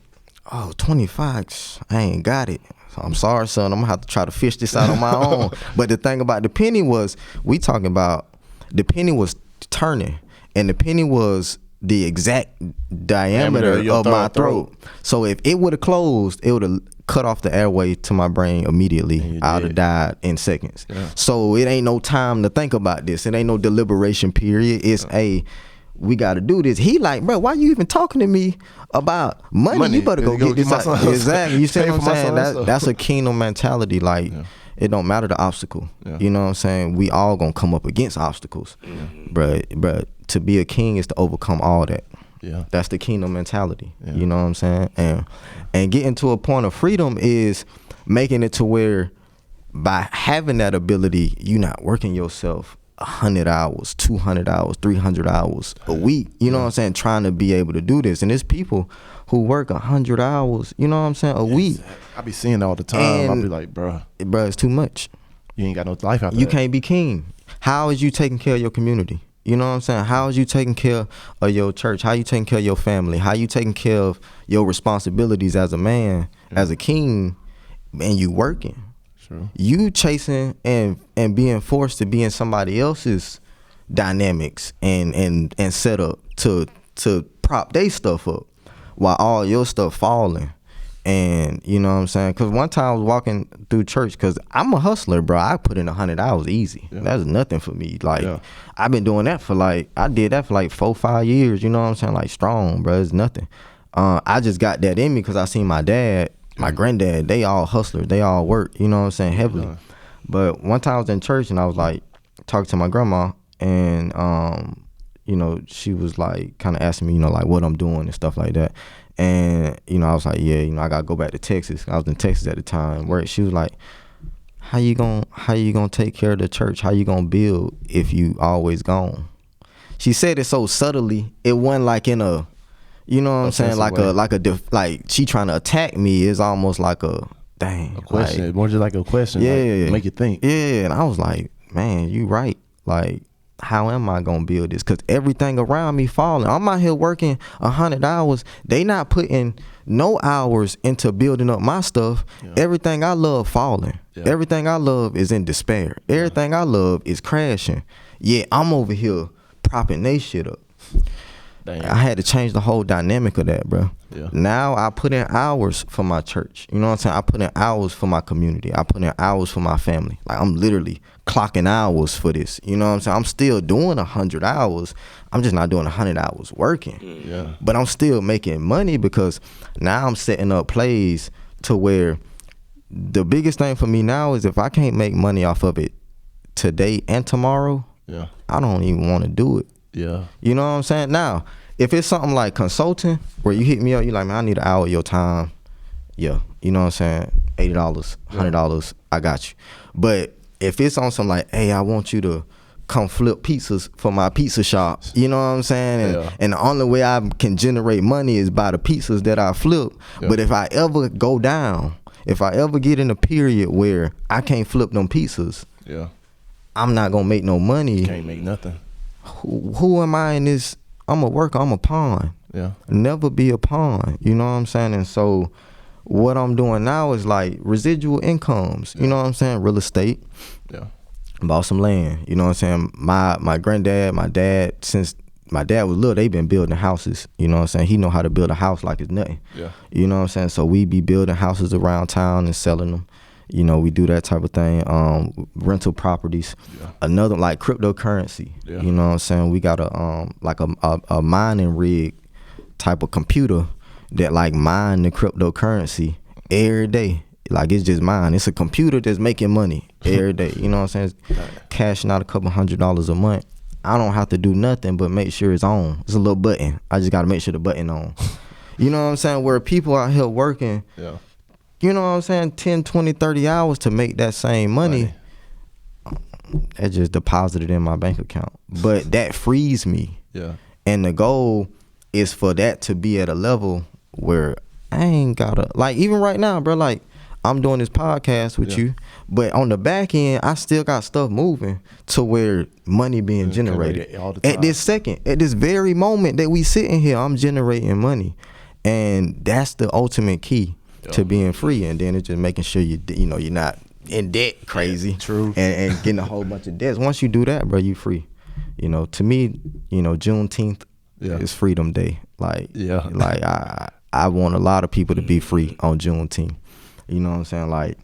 oh, 25, I ain't got it. So I'm sorry, son. I'm going to have to try to fish this out on my own. But the thing about the penny was, the penny was turning. And the penny was the exact diameter of my throat. So if it would have closed, it would have cut off the airway to my brain immediately. I'd have died in seconds. Yeah. So it ain't no time to think about this. It ain't no deliberation period. It's we got to do this. He like, bro, why you even talking to me about money? You better go get this. Exactly. You see what I'm saying? That's a kingdom mentality. Like, it don't matter the obstacle. Yeah. You know what I'm saying? We all gonna come up against obstacles. But to be a king is to overcome all that. Yeah. That's the kingdom mentality. Yeah. You know what I'm saying? And getting to a point of freedom is making it to where by having that ability, you're not working yourself 100 hours, 200 hours, 300 hours a week. You know what I'm saying? Trying to be able to do this. And there's people who work 100 hours, you know what I'm saying, a week. I be seeing it all the time. I be like, bro, it's too much. You ain't got no life out there. You can't be king. How is you taking care of your community? You know what I'm saying? How is you taking care of your church? How you taking care of your family? How you taking care of your responsibilities as a man, as a king, and you working? True. You chasing and being forced to be in somebody else's dynamics and set up to prop their stuff up while all your stuff falling. And you know what I'm saying? Because one time I was walking through church, because I'm a hustler, bro. I put in 100 hours easy. Yeah. That's nothing for me. Like, I've been doing that I did that for like 4-5 years, you know what I'm saying? Like, strong, bro. It's nothing. I just got that in me because I seen my dad, my granddad, they all hustlers. They all work, you know what I'm saying, heavily. Yeah. But one time I was in church and I was like talking to my grandma, and you know, she was like kind of asking me, you know, like what I'm doing and stuff like that. And, you know, I was like, yeah, you know, I gotta go back to Texas. I was in Texas at the time. Where she was like, how you gonna take care of the church? How you gonna build if you always gone? She said it so subtly. It wasn't like in a, you know what I'm saying, like she trying to attack me. Is almost like a dang, a question. Like, more just like a question. Yeah, like, make you think. Yeah, and I was like, man, you right. Like, how am I gonna build this? Because everything around me falling. I'm out here working 100 hours. They not putting no hours into building up my stuff. Yeah. Everything I love falling. Yeah. Everything I love is in despair. Everything I love is crashing. Yeah, I'm over here propping they shit up. Damn. I had to change the whole dynamic of that, bro. Yeah. Now I put in hours for my church. You know what I'm saying? I put in hours for my community. I put in hours for my family. Like, I'm literally clocking hours for this. You know what I'm saying? I'm still doing 100 hours. I'm just not doing 100 hours working. Yeah. But I'm still making money because now I'm setting up plays to where the biggest thing for me now is if I can't make money off of it today and tomorrow, I don't even want to do it. Yeah. You know what I'm saying? Now, if it's something like consulting where you hit me up, you like, man, I need an hour of your time. Yeah. You know what I'm saying? $80, $100, I got you. But if it's on some like, hey, I want you to come flip pizzas for my pizza shop, you know what I'm saying? And the only way I can generate money is by the pizzas that I flip. But if I ever go down, if I ever get in a period where I can't flip them pizzas, I'm not going to make no money. You can't make nothing. Who am I in this? I'm a worker. I'm a pawn. Yeah. Never be a pawn. You know what I'm saying? And so what I'm doing now is like residual incomes. You know what I'm saying? Real estate. Yeah. Bought some land. You know what I'm saying? My granddad, my dad, since my dad was little, they been building houses. You know what I'm saying? He know how to build a house like it's nothing. Yeah. You know what I'm saying? So we be building houses around town and selling them. You know, we do that type of thing. Rental properties. Yeah. Another like cryptocurrency. Yeah. You know what I'm saying? We got a mining rig type of computer that like mine the cryptocurrency every day. Like, it's just mine. It's a computer that's making money every day. You know what I'm saying? Cashing out a couple $100 a month. I don't have to do nothing but make sure it's on. It's a little button. I just got to make sure the button on. You know what I'm saying? Where people out here working, you know what I'm saying, 10, 20, 30 hours to make that same money. That just deposited in my bank account. But that frees me. Yeah. And the goal is for that to be at a level where I ain't gotta, like, even right now, bro, like, I'm doing this podcast with you, but on the back end, I still got stuff moving to where money being generated. All the time. At this second, at this very moment that we sitting here, I'm generating money. And that's the ultimate key to being free. And then it's just making sure you're not in debt crazy. True. And getting a whole bunch of debts. Once you do that, bro, you free. You know, to me, you know, Juneteenth is Freedom Day. Like, I want a lot of people to be free on Juneteenth. You know what I'm saying? Like,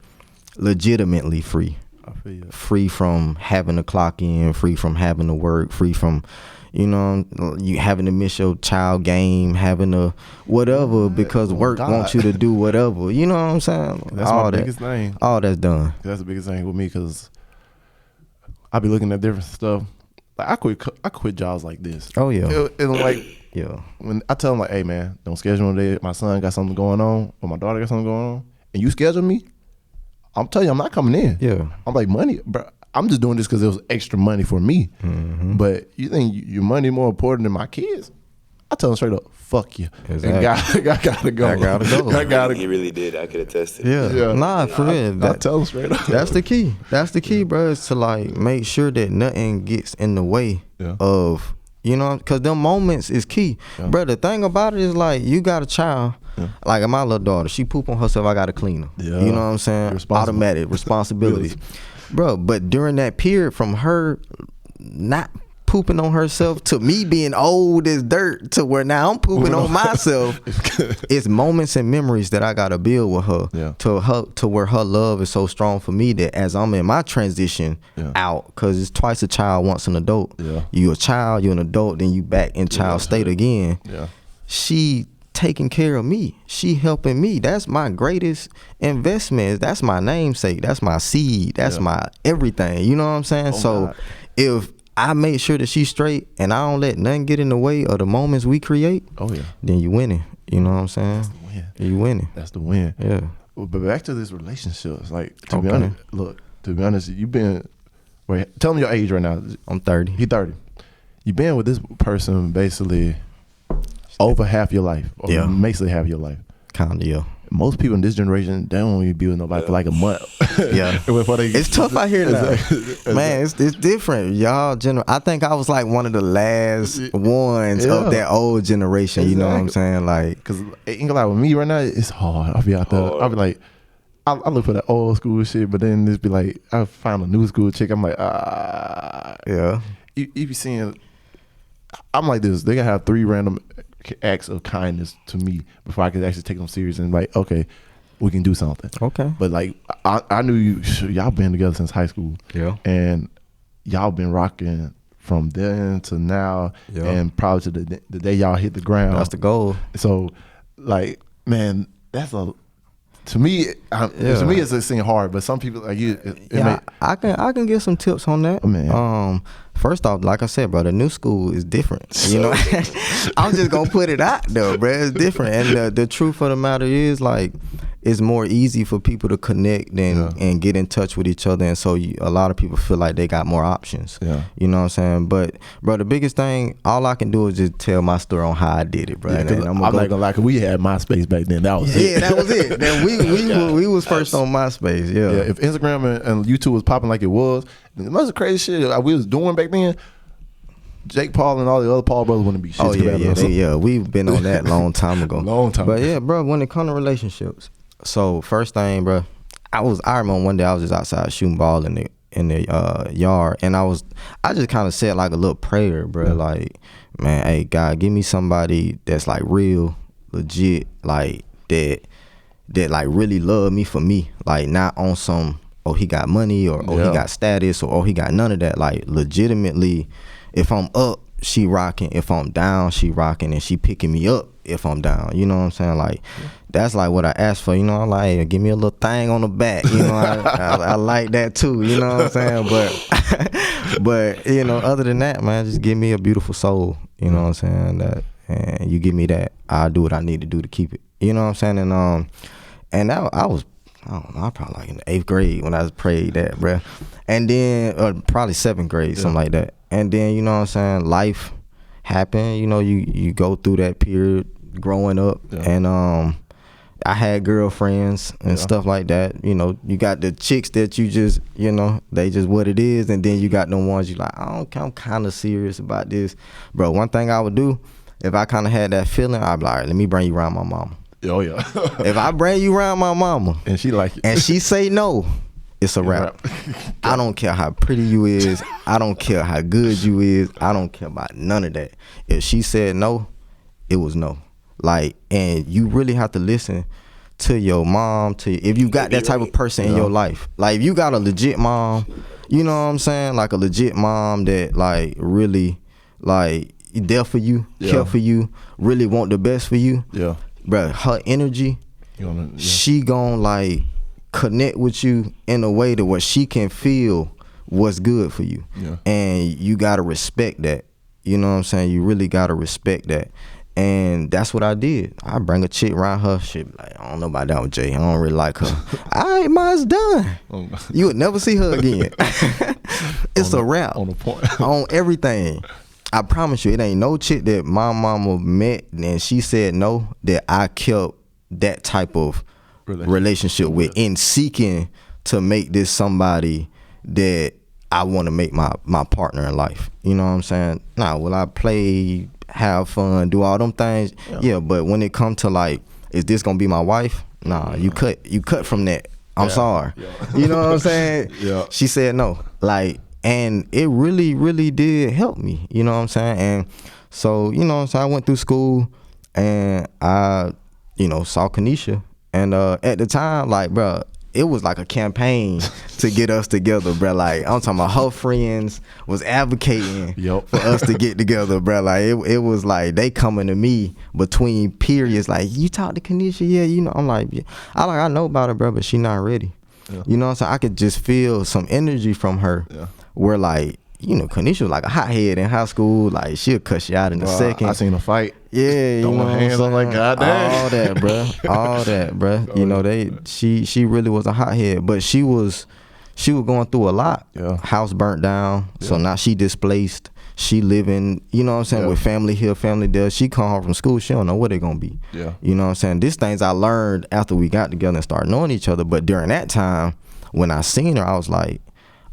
legitimately free. I feel you. Free from having to clock in, free from having to work, free from, you know, you having to miss your child game, having to whatever because work wants you to do whatever. You know what I'm saying? That's my biggest thing. All that's done. That's the biggest thing with me because I be looking at different stuff. Like I quit jobs like this. Oh yeah. And like yeah, when I tell them like, hey man, don't schedule me today. My son got something going on, or my daughter got something going on, and you schedule me, I'm telling you, I'm not coming in. Yeah. I'm like, money, bro. I'm just doing this because it was extra money for me. Mm-hmm. But you think your money more important than my kids? I tell them straight up, fuck you. Exactly. And I gotta go. I gotta go. He really did. I could attest to it. Yeah. Nah, for real. I tell them straight up. That's the key. That's the key, bro, is to like make sure that nothing gets in the way of, you know, because them moments is key. Yeah. Bro, the thing about it is like you got a child. Yeah. Like my little daughter, she poop on herself, I gotta clean her. Yeah. You know what I'm saying? Automatic responsibility. Bro, but during that period from her not pooping on herself to me being old as dirt to where now I'm pooping on myself, it's moments and memories that I gotta build with her to where her love is so strong for me that as I'm in my transition out, because it's twice a child, once an adult. Yeah. You a child, you an adult, then you back in child state again. Yeah. She taking care of me. She helping me. That's my greatest investment. That's my namesake. That's my seed. That's my everything. You know what I'm saying? So if I make sure that she's straight and I don't let nothing get in the way of the moments we create, then you winning. You know what I'm saying? That's the win. You winning. That's the win. Yeah. But back to this relationship. It's like, to be honest, you've been, tell me your age right now. I'm 30. You're 30. You've been with this person basically over half your life, or basically half your life. Kinda, yeah. Most people in this generation, they don't even be with nobody for like a month. Yeah. It's tough out here now. Man, it's different. Y'all, I think I was like one of the last ones of that old generation. You know what I'm saying? Like, because ain't gonna lie, with me right now, it's hard. I'll be out there. I'll be like, I look for that old school shit, but then just be like, I find a new school chick. I'm like, yeah. You be seeing, I'm like this. They gotta have 3 random acts of kindness to me before I could actually take them serious and like, okay, we can do something. Okay. But like, I knew y'all been together since high school. Yeah. And y'all been rocking from then to now, and probably to the day y'all hit the ground. That's the goal. So, like, man, that's to me it's a seem hard, but some people like you. I can give some tips on that. Oh, man. First off, like I said, bro, the new school is different. You know, I'm just gonna put it out there, bro. It's different, and the truth of the matter is, like, it's more easy for people to connect and get in touch with each other, and so a lot of people feel like they got more options. Yeah, you know what I'm saying? But bro, the biggest thing, all I can do is just tell my story on how I did it, bro. Yeah, I'm not gonna lie, 'cause we had MySpace back then. That was it. That was it. Then we was first on MySpace. Yeah. If Instagram and YouTube was popping like it was, that's crazy shit we was doing back then. Jake Paul and all the other Paul brothers wouldn't be shit. Oh yeah, we've been on that long time ago. But yeah, bro, when it comes to relationships, so first thing, bro, I remember one day I was just outside shooting ball in the yard, and I just kind of said like a little prayer, bro, like, man, hey God, give me somebody that's like real, legit, like that like really love me for me, like not on some, oh, he got money, or he got status, or he got none of that. Like, legitimately, if I'm up, she rocking. If I'm down, she rocking, and she picking me up if I'm down. You know what I'm saying? Like, that's like what I asked for. You know, I'm like, hey, give me a little thing on the back. You know, I like that too. You know what I'm saying? But you know, other than that, man, just give me a beautiful soul. You know what I'm saying? And you give me that, I'll do what I need to do to keep it. You know what I'm saying? And that, I don't know, I probably like in the 8th grade when I prayed that, bruh. And then, probably 7th grade, something like that. And then, you know what I'm saying, life happened. You know, you go through that period growing up. Yeah. And I had girlfriends and stuff like that. You know, you got the chicks that you just, you know, they just what it is. And then you got them ones you like, I'm kind of serious about this. Bro, one thing I would do, if I kind of had that feeling, I'd be like, all right, let me bring you around my mama. Oh yeah. If I bring you around my mama and she like it, and she say no, it's a wrap. I don't care how pretty you is. I don't care how good you is. I don't care about none of that. If she said no, it was no. Like, and you really have to listen to your mom, if you got that type of person in your life. Like if you got a legit mom, you know what I'm saying? Like a legit mom that like really like there for you, care for you, really want the best for you. Yeah. Bruh, her energy, she gon' like connect with you in a way that what she can feel what's good for you. Yeah. And you gotta respect that. You know what I'm saying? You really gotta respect that. And that's what I did. I bring a chick around her. Shit, like, I don't know about that one, Jay. I don't really like her. All right, mine's done. You would never see her again. It's a wrap. On the point. On everything. I promise you, it ain't no chick that my mama met and she said no that I kept that type of relationship with in seeking to make this somebody that I want to make my partner in life. You know what I'm saying? Nah, will I play, have fun, do all them things? Yeah, but when it come to like, is this gonna be my wife? Nah, you cut from that. I'm sorry. Yeah. You know what I'm saying? Yeah. She said no. Like, and it really, really did help me. You know what I'm saying? And so, you know what I'm saying, I went through school and I, saw Kanisha. And at the time, like, bro, it was like a campaign to get us together, bro. Like, I'm talking about her friends was advocating for us to get together, bro. Like, it was like they coming to me between periods, like, you talk to Kanisha? Yeah, I'm like, yeah. I know about her, bro, but she not ready. Yeah. You know what I'm saying? I could just feel some energy from her where, like, Kanisha was like a hothead in high school. Like, she'll cuss you out in a second. I seen her fight. Yeah, throwing hands on like goddamn. All that, bro. She really was a hothead, but she was going through a lot. Yeah. House burnt down, so now she displaced. She living, you know what I'm saying, with family here, family there. She come home from school, she don't know where they gonna be. Yeah. You know what I'm saying? These things I learned after we got together and started knowing each other. But during that time, when I seen her, I was like,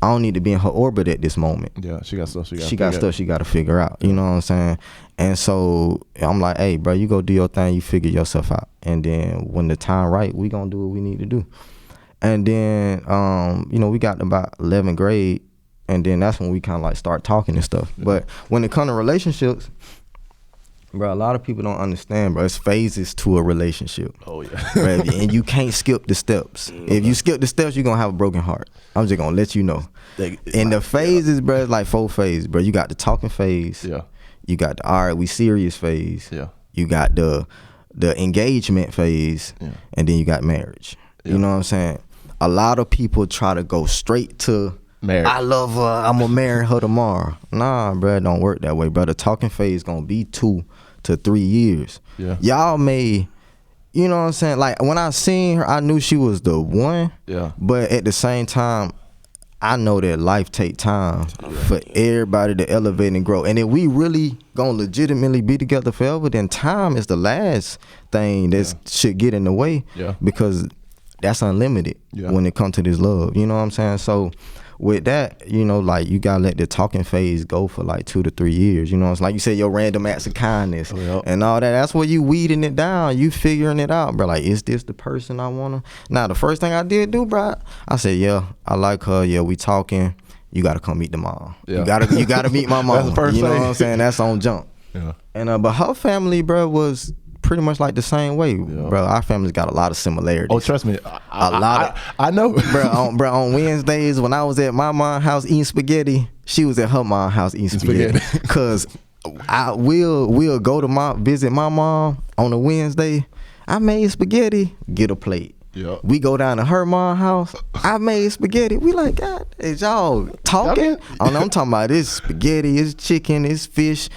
I don't need to be in her orbit at this moment. Yeah, she got stuff she got to figure out. You know what I'm saying? And so I'm like, hey, bro, you go do your thing. You figure yourself out. And then when the time right, we gonna do what we need to do. And then, we got to about 11th grade, and then that's when we kind of like start talking and stuff. Yeah. But when it comes to relationships, bro, a lot of people don't understand, bro. It's phases to a relationship. Oh, yeah. Right? And you can't skip the steps. If you skip the steps, you're going to have a broken heart. I'm just going to let you know. And the phases, bro, it's like 4 phases, bro. You got the talking phase. Yeah. You got the, all right, we serious phase. Yeah. You got the engagement phase. Yeah. And then you got marriage. Yeah. You know what I'm saying? A lot of people try to go straight to marriage. I love her. I'm going to marry her tomorrow. Nah, bro, it don't work that way, bro. The talking phase going to be 2 to 3 years. Yeah. Y'all may, you know what I'm saying? Like, when I seen her, I knew she was the one. Yeah. But at the same time, I know that life take time for everybody to elevate and grow. And if we really gonna legitimately be together forever, then time is the last thing that should get in the way. Yeah. Because that's unlimited when it comes to this love. You know what I'm saying? So with that, like, you gotta let the talking phase go for like 2 to 3 years. You know, it's like you said, your random acts of kindness and all that. That's where you weeding it down. You figuring it out, bro. Like, is this the person I wanna? Now, the first thing I did do, bro, I said, yeah, I like her. Yeah, we talking. You gotta come meet the mom. Yeah. You gotta meet my mom. That's the first thing. Know what I'm saying? That's on jump. Yeah. And but her family, bro, was pretty much like the same way, bro. Our family's got a lot of similarities. Oh, trust me, I know, bro. On Wednesdays when I was at my mom's house eating spaghetti, she was at her mom's house eating spaghetti. Cause we'll go to visit my mom on a Wednesday. I made spaghetti, get a plate. Yep. We go down to her mom's house. I made spaghetti. We like, God, is y'all talking? I'm talking about this spaghetti, it's chicken, it's fish.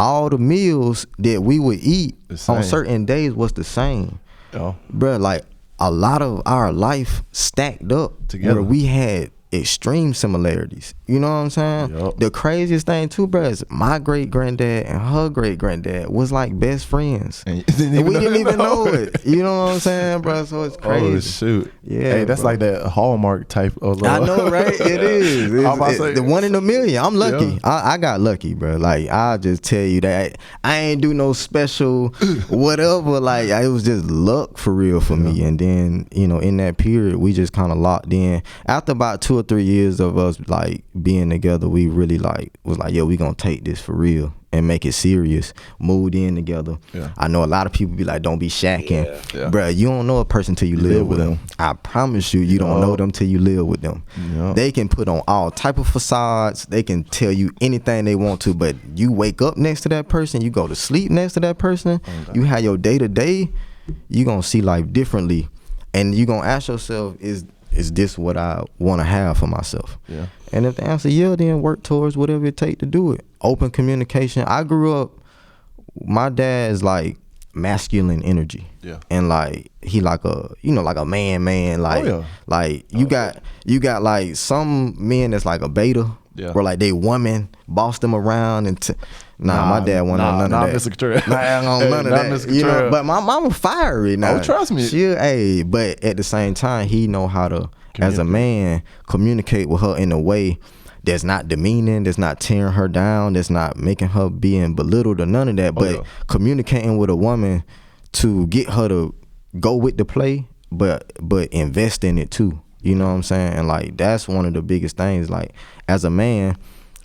All the meals that we would eat on certain days was the same. Yeah. Bro, like, a lot of our life stacked up together where we had extreme similarities. You know what I'm saying? Yep. The craziest thing too, bro, is my great granddad and her great granddad was like best friends. And we didn't even know it. You know what I'm saying, bro? So it's crazy. Oh, shoot. Yeah. Hey, that's like that Hallmark type of love. I know, right? It is. It's the 1 in a million. I'm lucky. Yeah. I got lucky, bro. Like, I'll just tell you that I ain't do no special whatever. Like, it was just luck for real for me. And then, in that period, we just kind of locked in. After about 2 2 or 3 years of us like being together, we really like was like, yo, we gonna take this for real and make it serious. Moved in together. Yeah. I know a lot of people be like, don't be shacking. Yeah. Bruh, you don't know a person till you live with them. I promise you don't know them till you live with them. Yeah. They can put on all type of facades. They can tell you anything they want to, but you wake up next to that person, you go to sleep next to that person, you have your day-to-day, you gonna see life differently. And you gonna ask yourself, is this what I want to have for myself? Yeah. And if the answer yeah, then work towards whatever it takes to do it. Open communication. I grew up, my dad is like masculine energy. Yeah. And like he like a, like a man, like like you got like some men that's like a beta. Yeah. Or like they woman boss them around and my dad wanted none of that. Mr. Cottrell. None of that. But my mama fiery now. Oh, trust me. But at the same time, he know how to, as a man, communicate with her in a way that's not demeaning, that's not tearing her down, that's not making her being belittled or none of that. But communicating with a woman to get her to go with the play, but invest in it too. You know what I'm saying? And like that's one of the biggest things. Like as a man,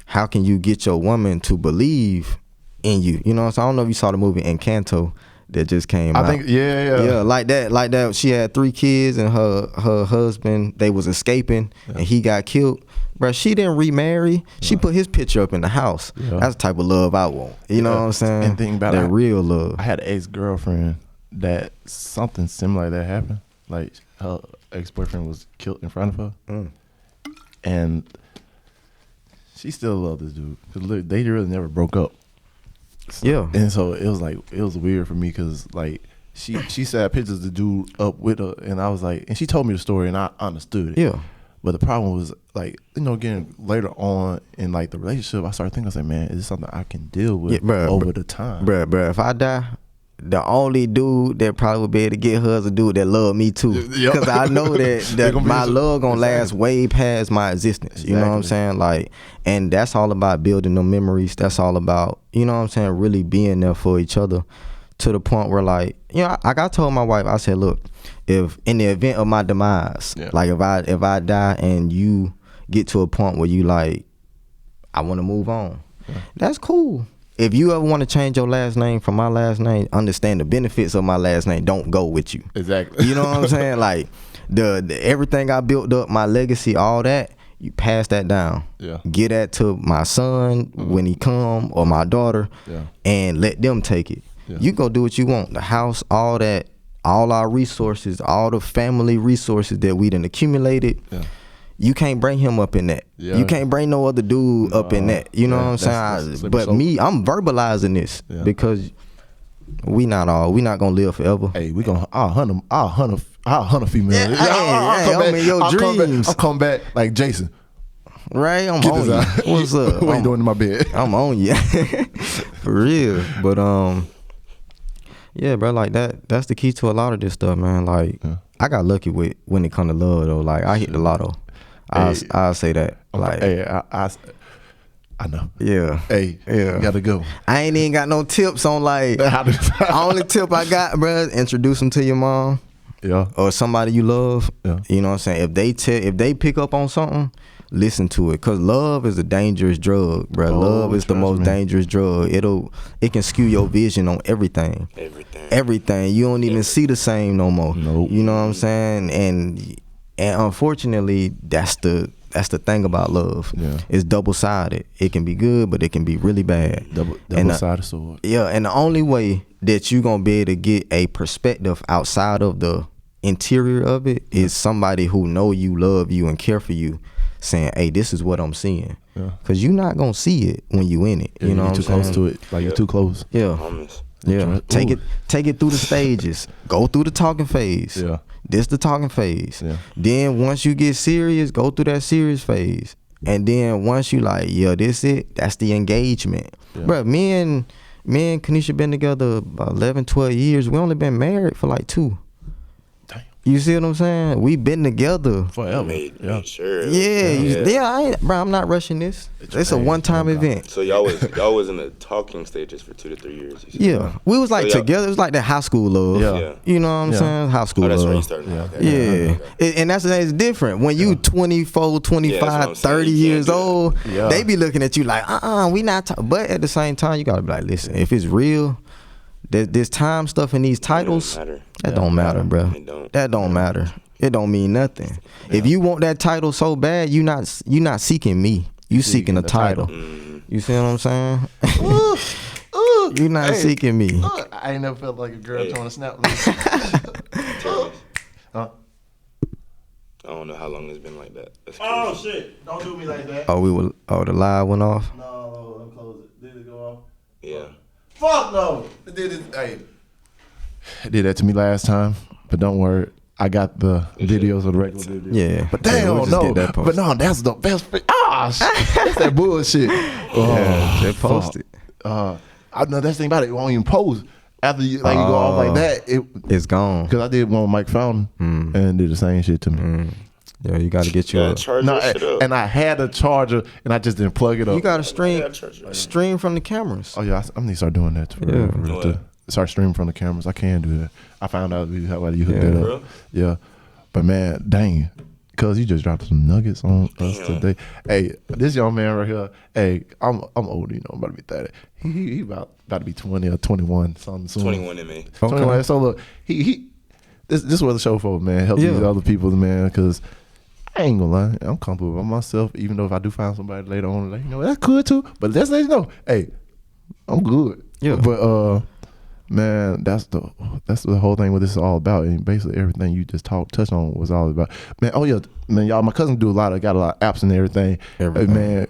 how can you get your woman to believe in you? You know what I'm saying? I don't know if you saw the movie Encanto that just came out. I think yeah, like that. She had 3 kids and her husband, they was escaping and he got killed. Bruh, she didn't remarry. She put his picture up in the house. Yeah. That's the type of love I want. You know what I'm saying? And think about that real love. I had an ex-girlfriend that something similar like that happened. Like her ex-boyfriend was killed in front of her, and she still loved this dude because they really never broke up. So, and so it was weird for me because like she said pictures of the dude up with her, and I was like, and she told me the story, and I understood it. Yeah. But the problem was like, getting later on in like the relationship, I started thinking, I was like, man, is this something I can deal with over the time? Bruh, if I die, the only dude that probably would be able to get her is a dude that love me too. Because I know that my love gonna last way past my existence. Exactly. You know what I'm saying? Like, and that's all about building them memories. That's all about, you know what I'm saying, really being there for each other to the point where like, I told my wife, I said, look, if in the event of my demise, like if I die and you get to a point where you like, I want to move on, that's cool. If you ever want to change your last name from my last name, understand the benefits of my last name don't go with you. Exactly. You know what I'm saying? Like the everything I built up, my legacy, all that, you pass that down. Yeah. Get that to my son when he come, or my daughter, and let them take it. Yeah. You go do what you want. The house, all that, all our resources, all the family resources that we done accumulated. Yeah. You can't bring him up in that. Yeah. You can't bring no other dude up in that. You know what I'm saying? But me, I'm verbalizing this because we not gonna live forever. Hey, I'll hunt a female. I'll come back like Jason. Right, I'm on you. What's up? What you doing in my bed? I'm on you. For real. But yeah, bro, like that's the key to a lot of this stuff, man. Like I got lucky with when it come to love though. Like I hit the lotto. I'll say that. Like, hey, I know. Yeah. Hey, you gotta go. I ain't even got no tips on like. Only tip I got, bro, introduce them to your mom. Yeah. Or somebody you love. Yeah. You know what I'm saying? If they pick up on something, listen to it, cause love is a dangerous drug, bro. Love is the most dangerous drug. It can skew your vision on everything. Everything. You don't even see the same no more. Nope. You know what I'm saying? And unfortunately, that's the thing about love. Yeah. It's double-sided. It can be good, but it can be really bad. Double-sided sword. Yeah, and the only way that you're gonna be able to get a perspective outside of the interior of it is somebody who know you, love you, and care for you, saying, hey, this is what I'm seeing. Yeah. Cause you're not gonna see it when you in it. You know what I'm saying? You're too close to it. Like you're too close. Yeah. Yeah. Take it through the stages. Go through the talking phase. Yeah. This the talking phase. Yeah. Then once you get serious, go through that serious phase. And then once you like, this it, that's the engagement. Yeah. Bro, me and Kanisha been together about 11, 12 years. We only been married for like 2. Damn. You see what I'm saying? We been together forever. Made sure. I'm not rushing this. It's a one-time event. So y'all was in the talking stages for 2 to 3 years. Yeah, we was like together. It was like that high school love. Yeah. You know what I'm saying? High school that's love. where you started. Okay. And it's different. When you 24, 25, 30 years old, they be looking at you like, we not talking. But at the same time, you gotta be like, listen, if it's real, this time stuff in these titles, that don't matter, bro. That don't matter. It don't mean nothing. Yeah. If you want that title so bad, you not seeking me. You seeking a title. You see what I'm saying? You not seeking me. I ain't never felt like a girl trying to snap me. I don't know how long it's been like that. Oh shit! Don't do me like that. The live went off. No, don't close it. Did it go off? Yeah. Fuck no! It did that to me last time, but don't worry. I got the videos of the regular videos. Yeah. But damn, no. But no, that's the best. That's that bullshit. They posted. I know that's the thing about it. It won't even post. After you go off like that, it's gone. Because I did one with Mike Fountain and did the same shit to me. Yeah, you got to get your and I had a charger and I just didn't plug it up. You got to stream from the cameras. Oh yeah, I'm gonna start doing that too. Start streaming from the cameras. I can do that. I found out how you hook that up. Yeah, but man, dang, cuz you just dropped some nuggets on us today. Hey, this young man right here. Hey, I'm older, I'm about to be 30. He about to be 20 or 21, something soon. 21 in me. Okay. 21. So look, this is what the show for, man. Help these other people, man, because I ain't gonna lie, I'm comfortable by myself. Even though if I do find somebody later on, like, that's good too. But let's let you know, hey, I'm good. Yeah. But man, that's the whole thing. What this is all about, and basically everything you just touched on was all about. Man, y'all. My cousin got a lot of apps and everything. Man,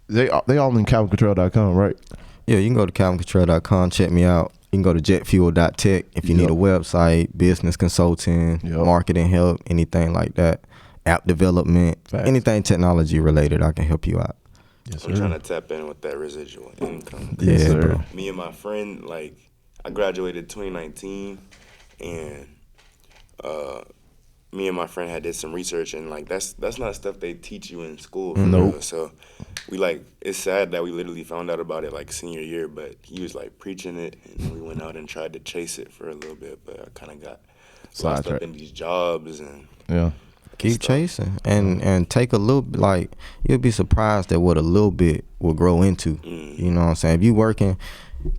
they all in CalvinContrell.com, right? Yeah, you can go to CalvinContrell.com, check me out. You can go to jetfuel.tech if you need a website, business consulting, marketing help, anything like that, app development, anything technology related, I can help you out. Yes, I'm trying to tap in with that residual income. Yes, bro. Me and my friend, I graduated 2019, and me and my friend had did some research, and that's not stuff they teach you in school. Nope. So we it's sad that we literally found out about it senior year, but he was preaching it, and we went out and tried to chase it for a little bit, but I kind of got lost up in these jobs and keep chasing and take a little bit. You'll be surprised at what a little bit will grow into. You know what I'm saying? If you working,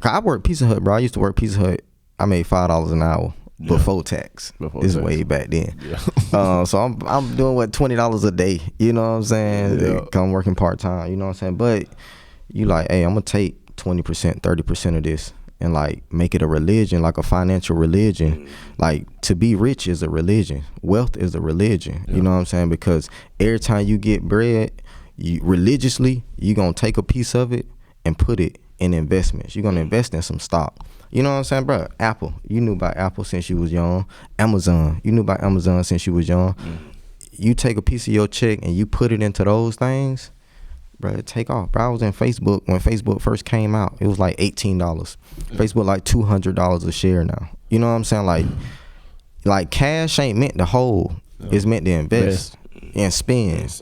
I worked Pizza Hut, bro. I used to work Pizza Hut. I made $5 an hour before tax. This is way back then. So I'm doing $20 a day. You know what I'm saying? Come working part time. You know what I'm saying? But you hey, I'm gonna take 20%, 30% of this and make it a religion, a financial religion. To be rich is a religion. Wealth is a religion. You know what I'm saying? Because every time you get bread, religiously, you're going to take a piece of it and put it in investments. You're going to invest in some stock. You know what I'm saying, bro? Apple. You knew about Apple since you was young. Amazon. You knew about Amazon since you was young. You take a piece of your check and you put it into those things, bro, take off. Bro, I was in Facebook when Facebook first came out. It was $18. Facebook $200 a share now. You know what I'm saying? Cash ain't meant to hold. It's meant to invest and spend.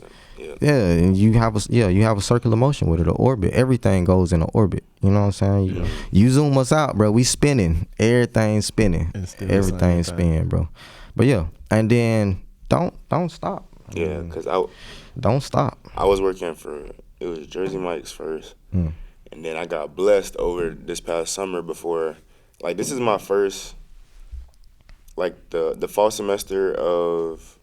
And you have a circular motion with it, an orbit. Everything goes in an orbit. You know what I'm saying? You zoom us out, bro. We spinning. Everything's spinning. Everything's spinning, bro. But and then don't stop. Yeah, because don't stop. I was working it was Jersey Mike's first, and then I got blessed over this past summer before, this is my first, the fall semester of,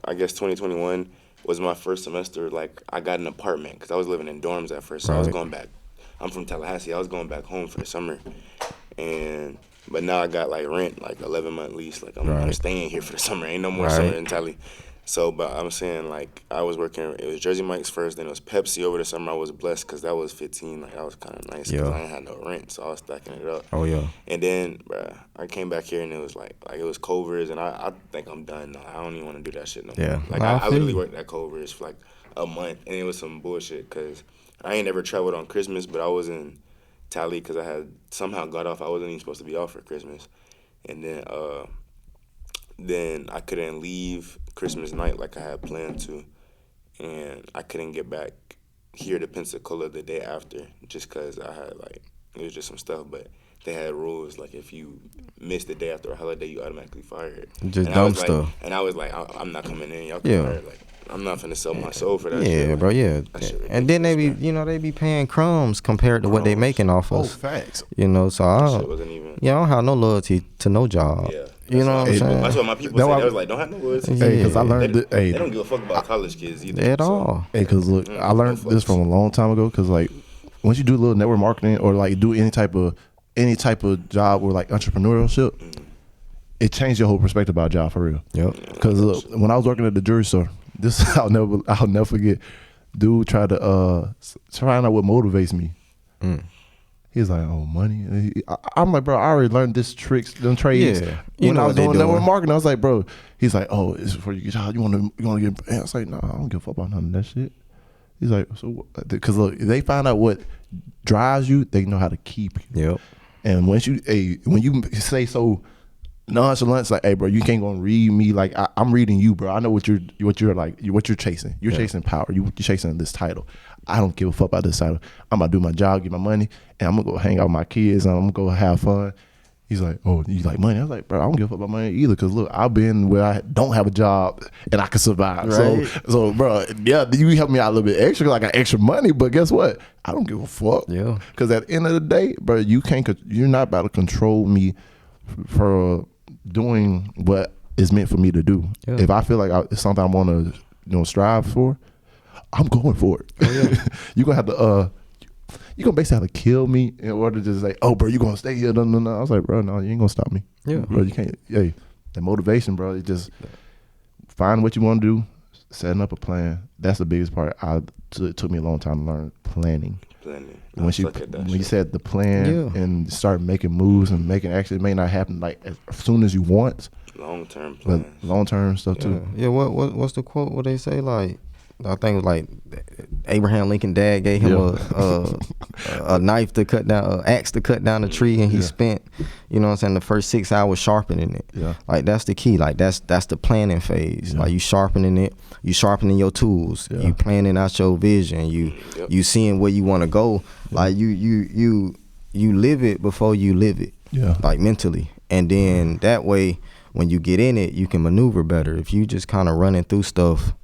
I guess 2021 was my first semester, I got an apartment, because I was living in dorms at first, so I was going back. I'm from Tallahassee. I was going back home for the summer, but now I got rent, 11-month lease. I'm staying here for the summer. Ain't no more summer in Tally. So, but I'm saying, I was working, it was Jersey Mike's first, then it was Pepsi over the summer. I was blessed because that was 15. That was kind of nice because I ain't had no rent, so I was stacking it up. Oh, yeah. And then, bruh, I came back here and it was it was Culver's, and I think I'm done now. I don't even want to do that shit no more. I literally worked at Culver's for a month, and it was some bullshit because I ain't ever traveled on Christmas, but I was in Tally because I had somehow got off. I wasn't even supposed to be off for Christmas. And then, then I couldn't leave Christmas night like I had planned to, and I couldn't get back here to Pensacola the day after just because I had like, it was just some stuff, but they had rules like if you missed the day after a holiday, you automatically fired. Just dumb stuff. And I was like, I'm not coming in. Y'all can fire. Like, I'm not finna sell my soul for that shit. Yeah, bro, yeah. And then they be, they be paying crumbs compared to what they making off us. Facts. So I don't have no loyalty to no job. Yeah. You know what I'm saying? That's what my people say. They was like, don't have no loyalty. Hey, because I learned they don't give a fuck about college kids either. At all. Hey, because look, I learned this from a long time ago. Because like, once you do a little network marketing or like do any type of job or like entrepreneurship, it changed your whole perspective about a job for real. Yep. Because when I was working at the jewelry store, this I'll never forget. Dude tried to find out what motivates me. He's like, oh, money. I'm like, bro, I already learned this tricks, them trades. Yeah. When I was doing network marketing, I was like, bro. He's like, oh, it's before you get out. You want to get? And I was like, no, I don't give a fuck about none of that shit. He's like, so because look, if they find out what drives you, they know how to keep you. Yep. And when you say so nonchalant, it's like, hey, bro, you can't go and read me like I'm reading you, bro. I know what you're like, what you're chasing. You're chasing power. You're chasing this title. I don't give a fuck about this title. I'm gonna do my job, get my money, and I'm gonna go hang out with my kids, and I'm gonna go have fun. He's like, oh, you like money? I was like, bro, I don't give a fuck about money either, because look, I've been where I don't have a job and I can survive. Right. So, bro, yeah, you help me out a little bit extra, like I got extra money, but guess what? I don't give a fuck. Yeah. Because at the end of the day, bro, you're not about to control me for doing what is meant for me to do. Yeah. If I feel like it's something I want to, strive for, I'm going for it. Oh, yeah. You're gonna have to you're gonna basically have to kill me in order to just say, oh, bro, you're gonna stay here. No. I was like, bro, no, you ain't gonna stop me. Yeah. Bro, you can't. Hey, that motivation, bro, you just find what you want to do, setting up a plan. That's the biggest part. It took me a long time to learn planning. When you said the plan and start making moves and making action, it may not happen like as soon as you want. Long-term plans. But long-term stuff too. Yeah, what's the quote where they say, like, I think it was like Abraham Lincoln dad gave him a knife to cut down, an axe to cut down a tree, and he spent, the first 6 hours sharpening it. Yeah. Like, that's the key. Like, that's the planning phase. Yeah. Like, you sharpening it, you sharpening your tools, you planning out your vision, you seeing where you want to go. Like, you live it before you live it. Yeah. Like, mentally. And then that way, when you get in it, you can maneuver better. If you just kind of running through stuff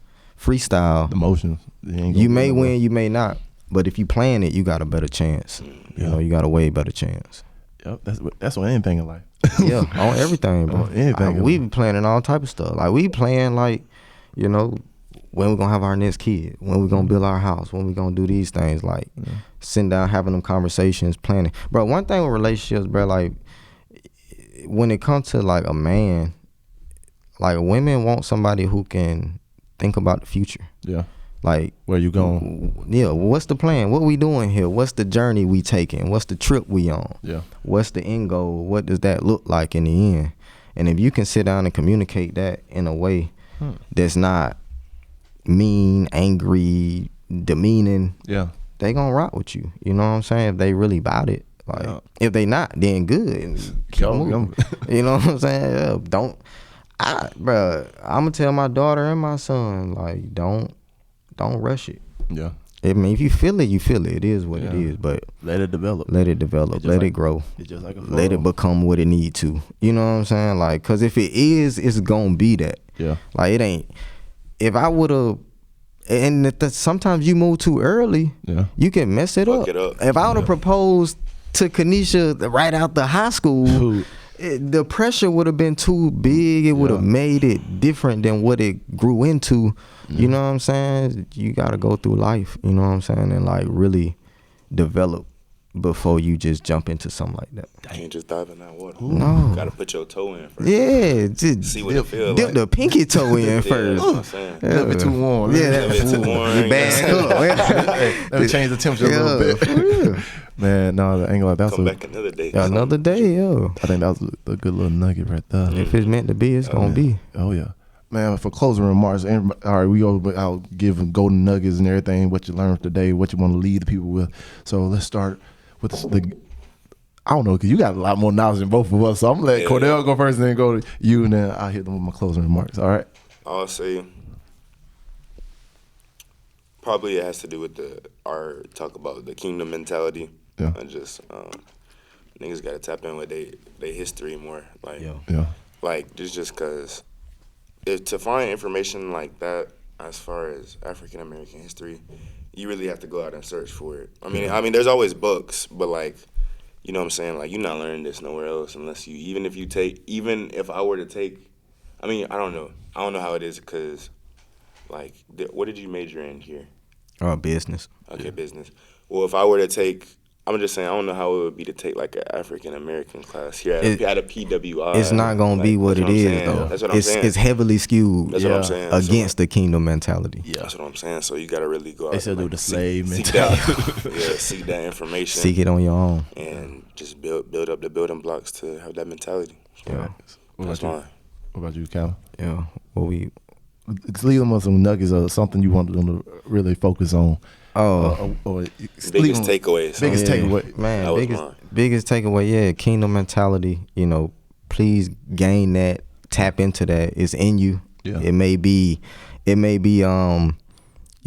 freestyle, the motions, you may win, you may not, but if you plan it, you got a better chance. You got a way better chance. Yep, that's on anything in life. Yeah, on everything, bro. On anything. We be planning all type of stuff. Like, we plan, like, when we gonna have our next kid, when we gonna build our house, when we gonna do these things, like sitting down, having them conversations, planning. Bro, one thing with relationships, bro, like, when it comes to like a man, like, women want somebody who can think about the future. Yeah. Like, where you going? Yeah. What's the plan? What we doing here? What's the journey we taking? What's the trip we on? Yeah. What's the end goal? What does that look like in the end? And if you can sit down and communicate that in a way that's not mean, angry, demeaning, they gonna rock with you. You know what I'm saying? If they really about it. Like, if they not, then good. Keep moving. You know what I'm saying? Bro, I'm gonna tell my daughter and my son, like, don't rush it. Yeah. I mean, if you feel it, you feel it. It is what it is. But let it develop. Let it grow. It's just like a let it become what it need to. You know what I'm saying? Like, cause if it is, it's gonna be that. Yeah. Like, it ain't. If I would have, and sometimes you move too early. Yeah. You can mess it up. If I would have proposed to Kanisha right out the high school. The pressure would have been too big. It would have made it different than what it grew into. You know what I'm saying? You got to go through life, you know what I'm saying, and like really develop before you just jump into something like that. You can't just dive in that water. No. You got to put your toe in first. Yeah. Just see what it feels dip like. the pinky toe in first. That's what I'm saying. A little bit too warm. Yeah, a little bit too warm. You back up. Let me change the temperature a little bit. Man, no, the angle like that's back another day. Another day, yo. I think that was a good little nugget right there. If it's meant to be, it's gonna be. Oh yeah, man. For closing remarks, all right, I'll give them golden nuggets and everything. What you learned today, what you want to lead the people with. So let's start with I don't know, because you got a lot more knowledge than both of us. So I'm going to let Cordell go first and then go to you, and then I'll hit them with my closing remarks. All right? I'll say probably it has to do with our talk about the kingdom mentality. Yeah. And just niggas got to tap in with they history more. Like, yeah. Like, just because to find information like that as far as African-American history, you really have to go out and search for it. I mean, there's always books, but, like, you know what I'm saying? Like, you're not learning this nowhere else unless you, even if I were to take, I mean, I don't know. I don't know how it is because, like, what did you major in here? Business. Okay, business. Well, if I were to take, I'm just saying, I don't know how it would be to take, like, an African-American class here at a PWI. It's not going to be what it is, though. That's what I'm saying. It's heavily skewed that's what I'm saying. against the kingdom mentality. Yeah. That's what I'm saying. So you got to really go out. They still do the slave mentality. Seek that information. Seek it on your own. And just build up the building blocks to have that mentality. So yeah. That's mine. What about you, Cal? Yeah. Leave them with some nuggets or something you want them to really focus on. Biggest takeaways. Biggest takeaway. Man, biggest takeaway, kingdom mentality. You know, please gain that, tap into that. It's in you. Yeah. It may be, you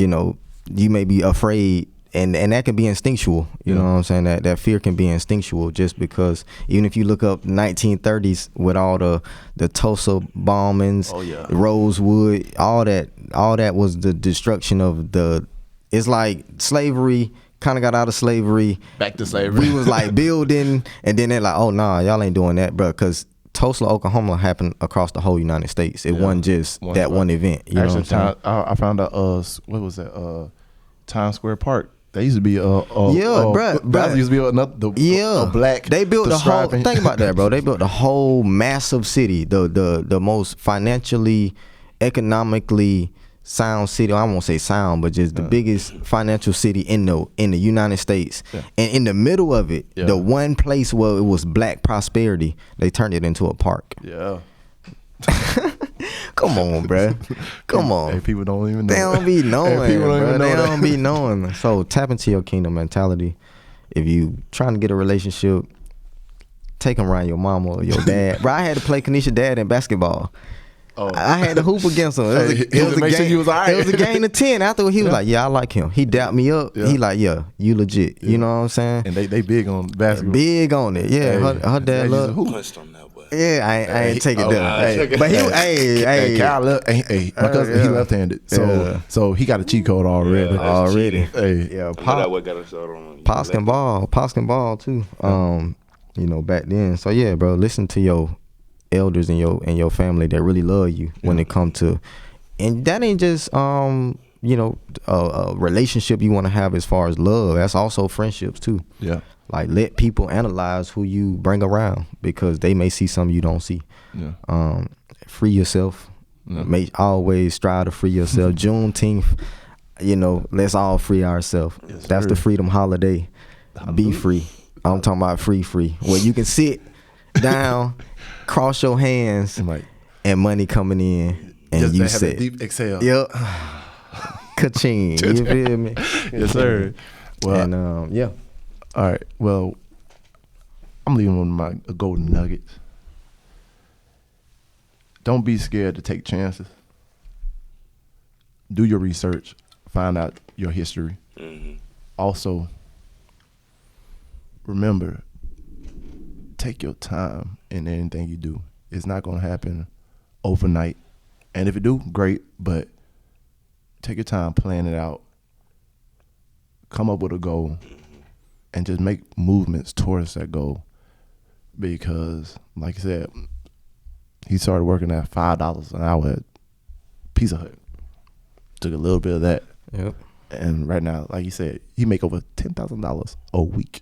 know, you may be afraid, and that can be instinctual. You know what I'm saying? That fear can be instinctual, just because even if you look up 1930s with all the Tulsa bombings, Rosewood, all that was the destruction of the. It's like slavery kind of got out of slavery. Back to slavery. We was like building, and then they're like, oh, nah, y'all ain't doing that, bro. Because Tulsa, Oklahoma happened across the whole United States. It wasn't just one event. You know what I'm saying? I found out, what was that, Times Square Park. They used to be bruh. used to be a black. They built the whole. Think about that, bro. They built the whole massive city, the most financially, economically sound city. I won't say sound, but just the biggest financial city in the United States. Yeah. And in the middle of it, the one place where it was black prosperity, they turned it into a park. Yeah. Come on, bruh. Come on. Hey, people don't even know. They don't be knowing. They don't be knowing. So tap into your kingdom mentality. If you trying to get a relationship, take them around your mama or your dad. Bro, I had to play Kanisha dad in basketball. Oh. I had to hoop against him. It was a game of 10. After he was like, I like him. He dapped me up. He like, you legit. You know what I'm saying? And they big on basketball. Big on it. Yeah, her dad loved. Yeah, I ain't take it down. But Kyle, my cousin, he left-handed, so he got a cheat code already. Hey, Pops can ball too. You know, back then. So yeah, bro, listen to your elders and your family that really love you when it come to, and that ain't just a relationship you want to have as far as love. That's also friendships too. Yeah. Like, let people analyze who you bring around, because they may see something you don't see. Yeah. Free yourself. Yeah. Always strive to free yourself. Juneteenth, let's all free ourselves. Yes, that's the freedom holiday. Be free. I'm talking about free, where you can sit down, cross your hands, and money coming in, and just you sit. Deep exhale. Yep. Ka-ching. You feel me? Yes, sir. Well, and all right. Well, I'm leaving with my golden nuggets. Don't be scared to take chances. Do your research. Find out your history. Mm-hmm. Also, remember, take your time in anything you do. It's not going to happen overnight. And if it do, great. But take your time, plan it out. Come up with a goal. And just make movements towards that goal. Because, like I said, he started working at $5 an hour at Pizza Hut. Took a little bit of that. Yep. And right now, like you said, he make over $10,000 a week.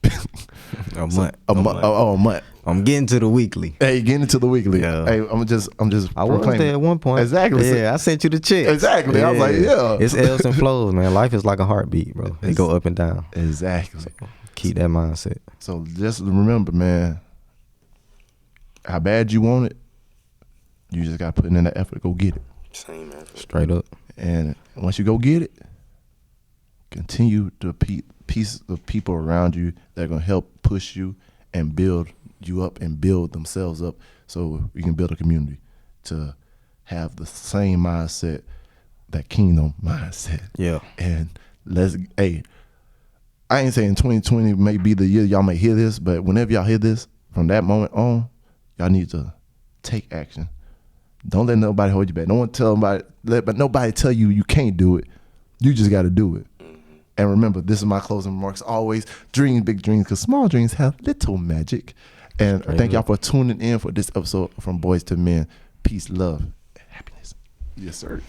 A month. A month. I'm getting to the weekly. Hey, getting into the weekly. Yeah. Hey, I'm just. I was there at one point. Exactly. Yeah, I sent you the check. Exactly. Yeah. I was like, yeah. It's ebbs and flows, man. Life is like a heartbeat, bro. It go up and down. Exactly. So keep that mindset. So just remember, man, how bad you want it, you just got to put in the effort to go get it. Same effort. Straight up. And once you go get it, continue to piece the people around you that are going to help push you and build you up and build themselves up so we can build a community to have the same mindset, that kingdom mindset. Yeah. And I ain't saying 2020 may be the year y'all may hear this, but whenever y'all hear this, from that moment on, y'all need to take action. Don't let nobody hold you back. Let nobody tell you you can't do it. You just got to do it. And remember, this is my closing remarks. Always dream big dreams, because small dreams have little magic. And thank y'all for tuning in for this episode from Boyz II Men. Peace, love, and happiness. Yes, sir.